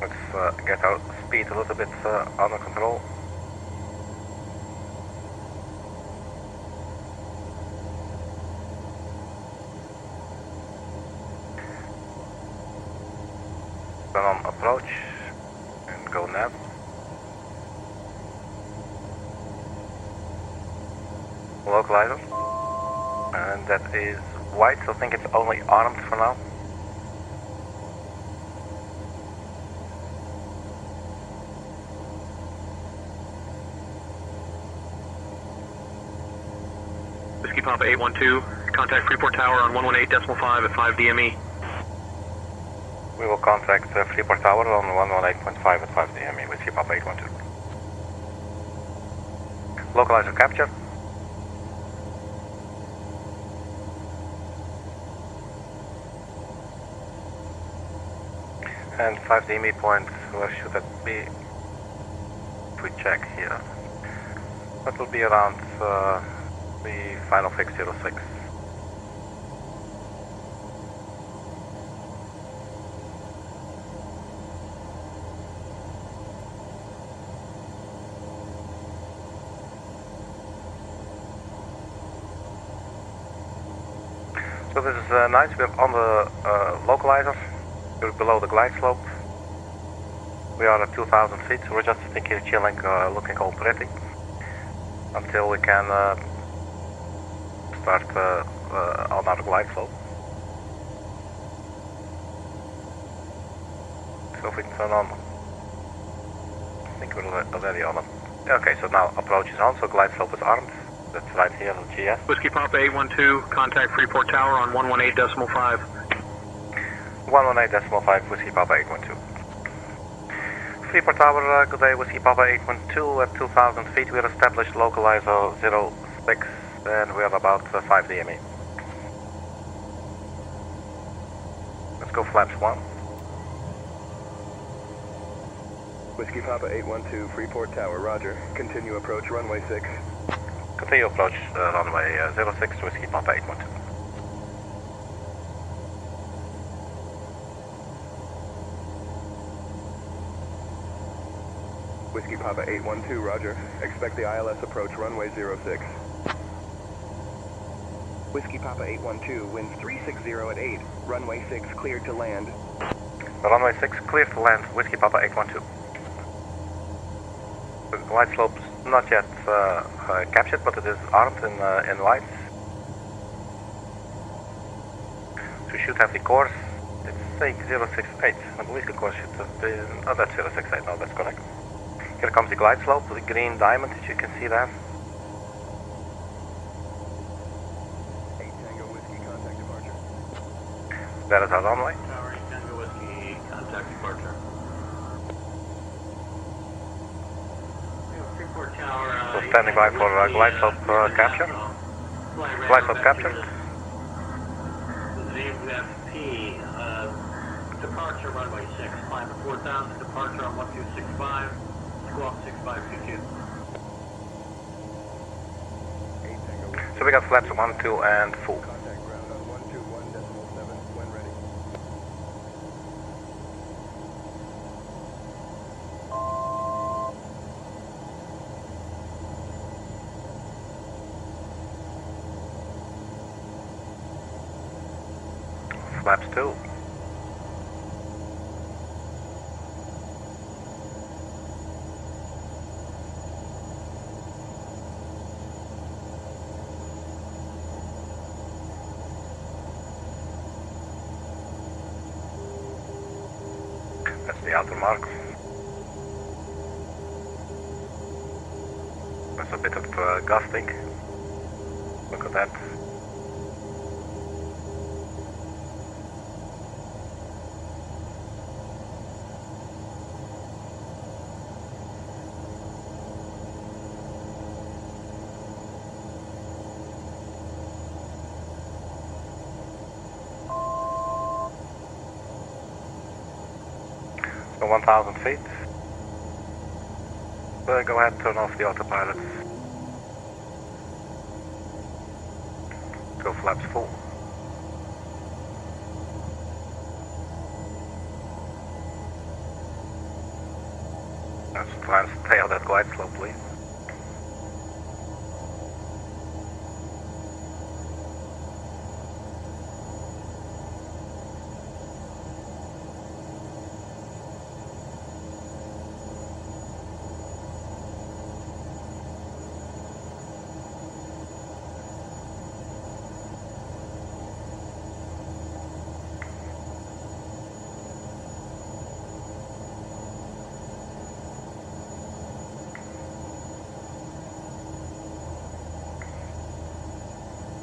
A: Let's get our speed a little bit under control. Turn on approach and go nav. Localizer. And that is white, so I think it's only armed for now.
P: Whiskey Papa 812, contact Freeport Tower on 118.5 at 5 DME.
A: We will contact Freeport Tower on 118.5 at 5 DME, Whiskey Papa 812. Localizer capture. And 5 DME point, where should that be? If we check here. That will be around the final fix 06. So this is nice, we're on the localizer, we're below the glide slope. We are at 2,000 feet, so we're just sitting here chilling, looking all pretty, until we can start on our glide slope. So if we turn on, I think we're already on it. Okay, so now approach is on, so glide slope is armed. That's right here on GS.
P: Whiskey Papa 812, contact Freeport Tower on 118.5.
A: 118.5, Whiskey Papa 812. Freeport Tower, good day, Whiskey Papa 812 at 2,000 feet. We are established localizer 06 and we are about 5 DME. Let's go flaps 1.
O: Whiskey Papa 812, Freeport Tower, roger. Continue approach runway 6.
A: Continue approach runway 06, Whiskey Papa 812.
O: Whiskey Papa 812, roger. Expect the ILS approach runway 06. Whiskey Papa 812, winds 360 at 8. Runway 6 cleared to land.
A: Runway 6 cleared to land, Whiskey Papa 812. The glide slope's not yet captured, but it is armed in lights. So we should have the course. It's saying 068. I believe the course should have been. Oh, that's 068. No, that's correct. Here comes the glide slope, the green diamond, as you can see there.
O: 8 Tango Whiskey, contact departure.
A: That is our runway.
H: Tower 8 Tango Whiskey, contact departure.
J: Freeport Tower.
A: So standing by for glide slope capture. Glide slope capture.
J: ZFP, departure runway 6, climb at 4,000, departure on 1265, squawk 6522.
A: So we got flaps 1, 2, and full.
O: Contact ground on 121.7 when ready.
A: Flaps 2. That's the outer mark. There's a bit of gusting. Look at that. So 1,000 feet. Go ahead and turn off the autopilot. Go flaps full. Climb, stay out that glide slope, please.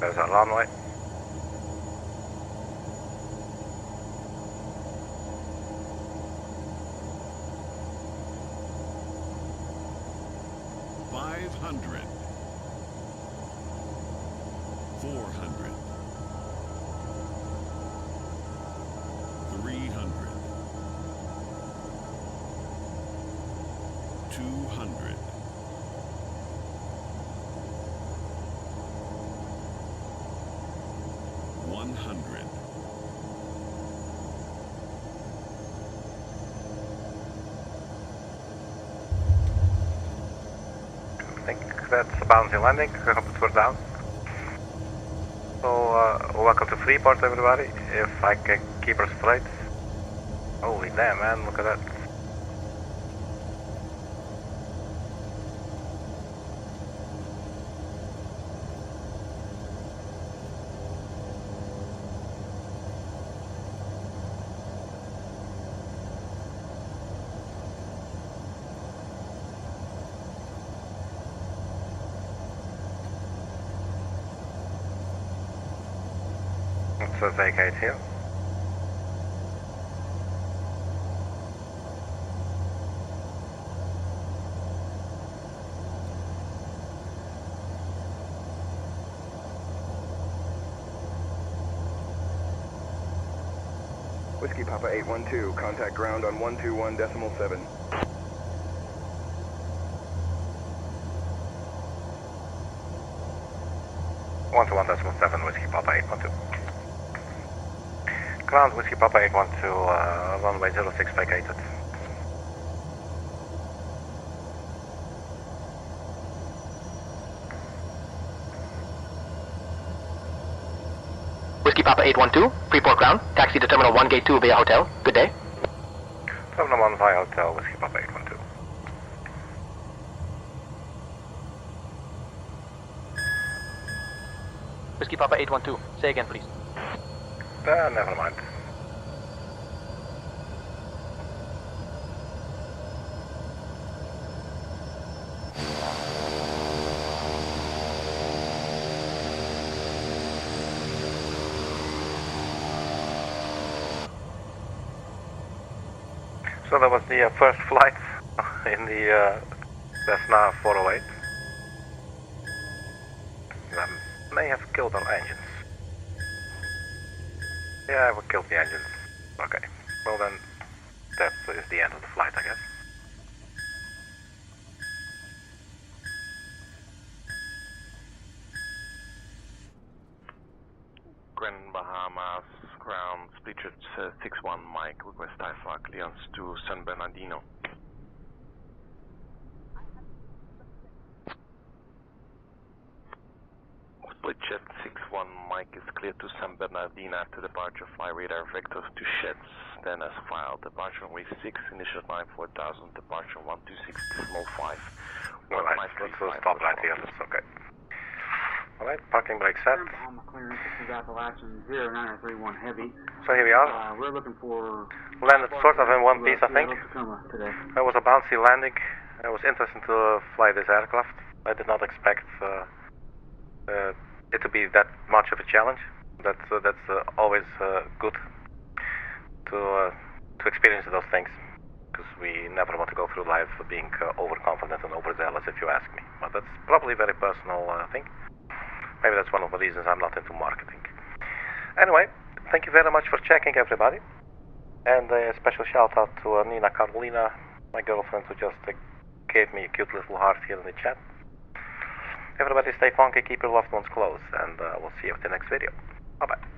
A: There's our runway.
I: $500. $400. $300. $200. $100.
A: I think that's a bouncing landing. I hope it was down. So, welcome to Freeport, everybody. If I can keep her straight. Holy damn, man, look at that. Let's vacate here.
R: Whiskey Papa 812, contact ground on 121.7.
A: 121.7, Whiskey Papa 812. Ground, Whiskey Papa 812, runway 06 vacated.
S: Whiskey Papa 812, Freeport ground, taxi to Terminal 1 Gate 2 via hotel. Good day.
A: Terminal 1 via hotel, Whiskey Papa 812.
S: Whiskey Papa 812, say again please.
A: Never mind. So that was the first flight in the Cessna 408. That may have killed our engines. Yeah, we killed the engines. Okay. Well then, that is the end of the flight, I guess.
F: Grand Bahamas, ground, Split 61 Mike, request IFA clearance to San Bernardino. Split jet 61 Mike is clear to San Bernardino after departure. Fly radar vectors to sheds, then as filed. Departure runway 6, initial time 4000, departure 126.5.
A: Well, let's stop right here, that's okay. Alright, parking brake set.
T: Bahama clearance, this is Appalachian 0931 Heavy.
A: So here we are.
T: We're looking for...
A: Landed sort of in one piece, I think.
T: Today.
A: It was a bouncy landing. It was interesting to fly this aircraft. I did not expect it to be that much of a challenge. That's always good to experience those things, because we never want to go through life being overconfident and overzealous, if you ask me. But that's probably a very personal thing. Maybe that's one of the reasons I'm not into marketing. Anyway, thank you very much for checking, everybody. And a special shout out to Nina Carolina, my girlfriend, who just gave me a cute little heart here in the chat. Everybody stay funky, keep your loved ones close, and we'll see you at the next video. Bye-bye.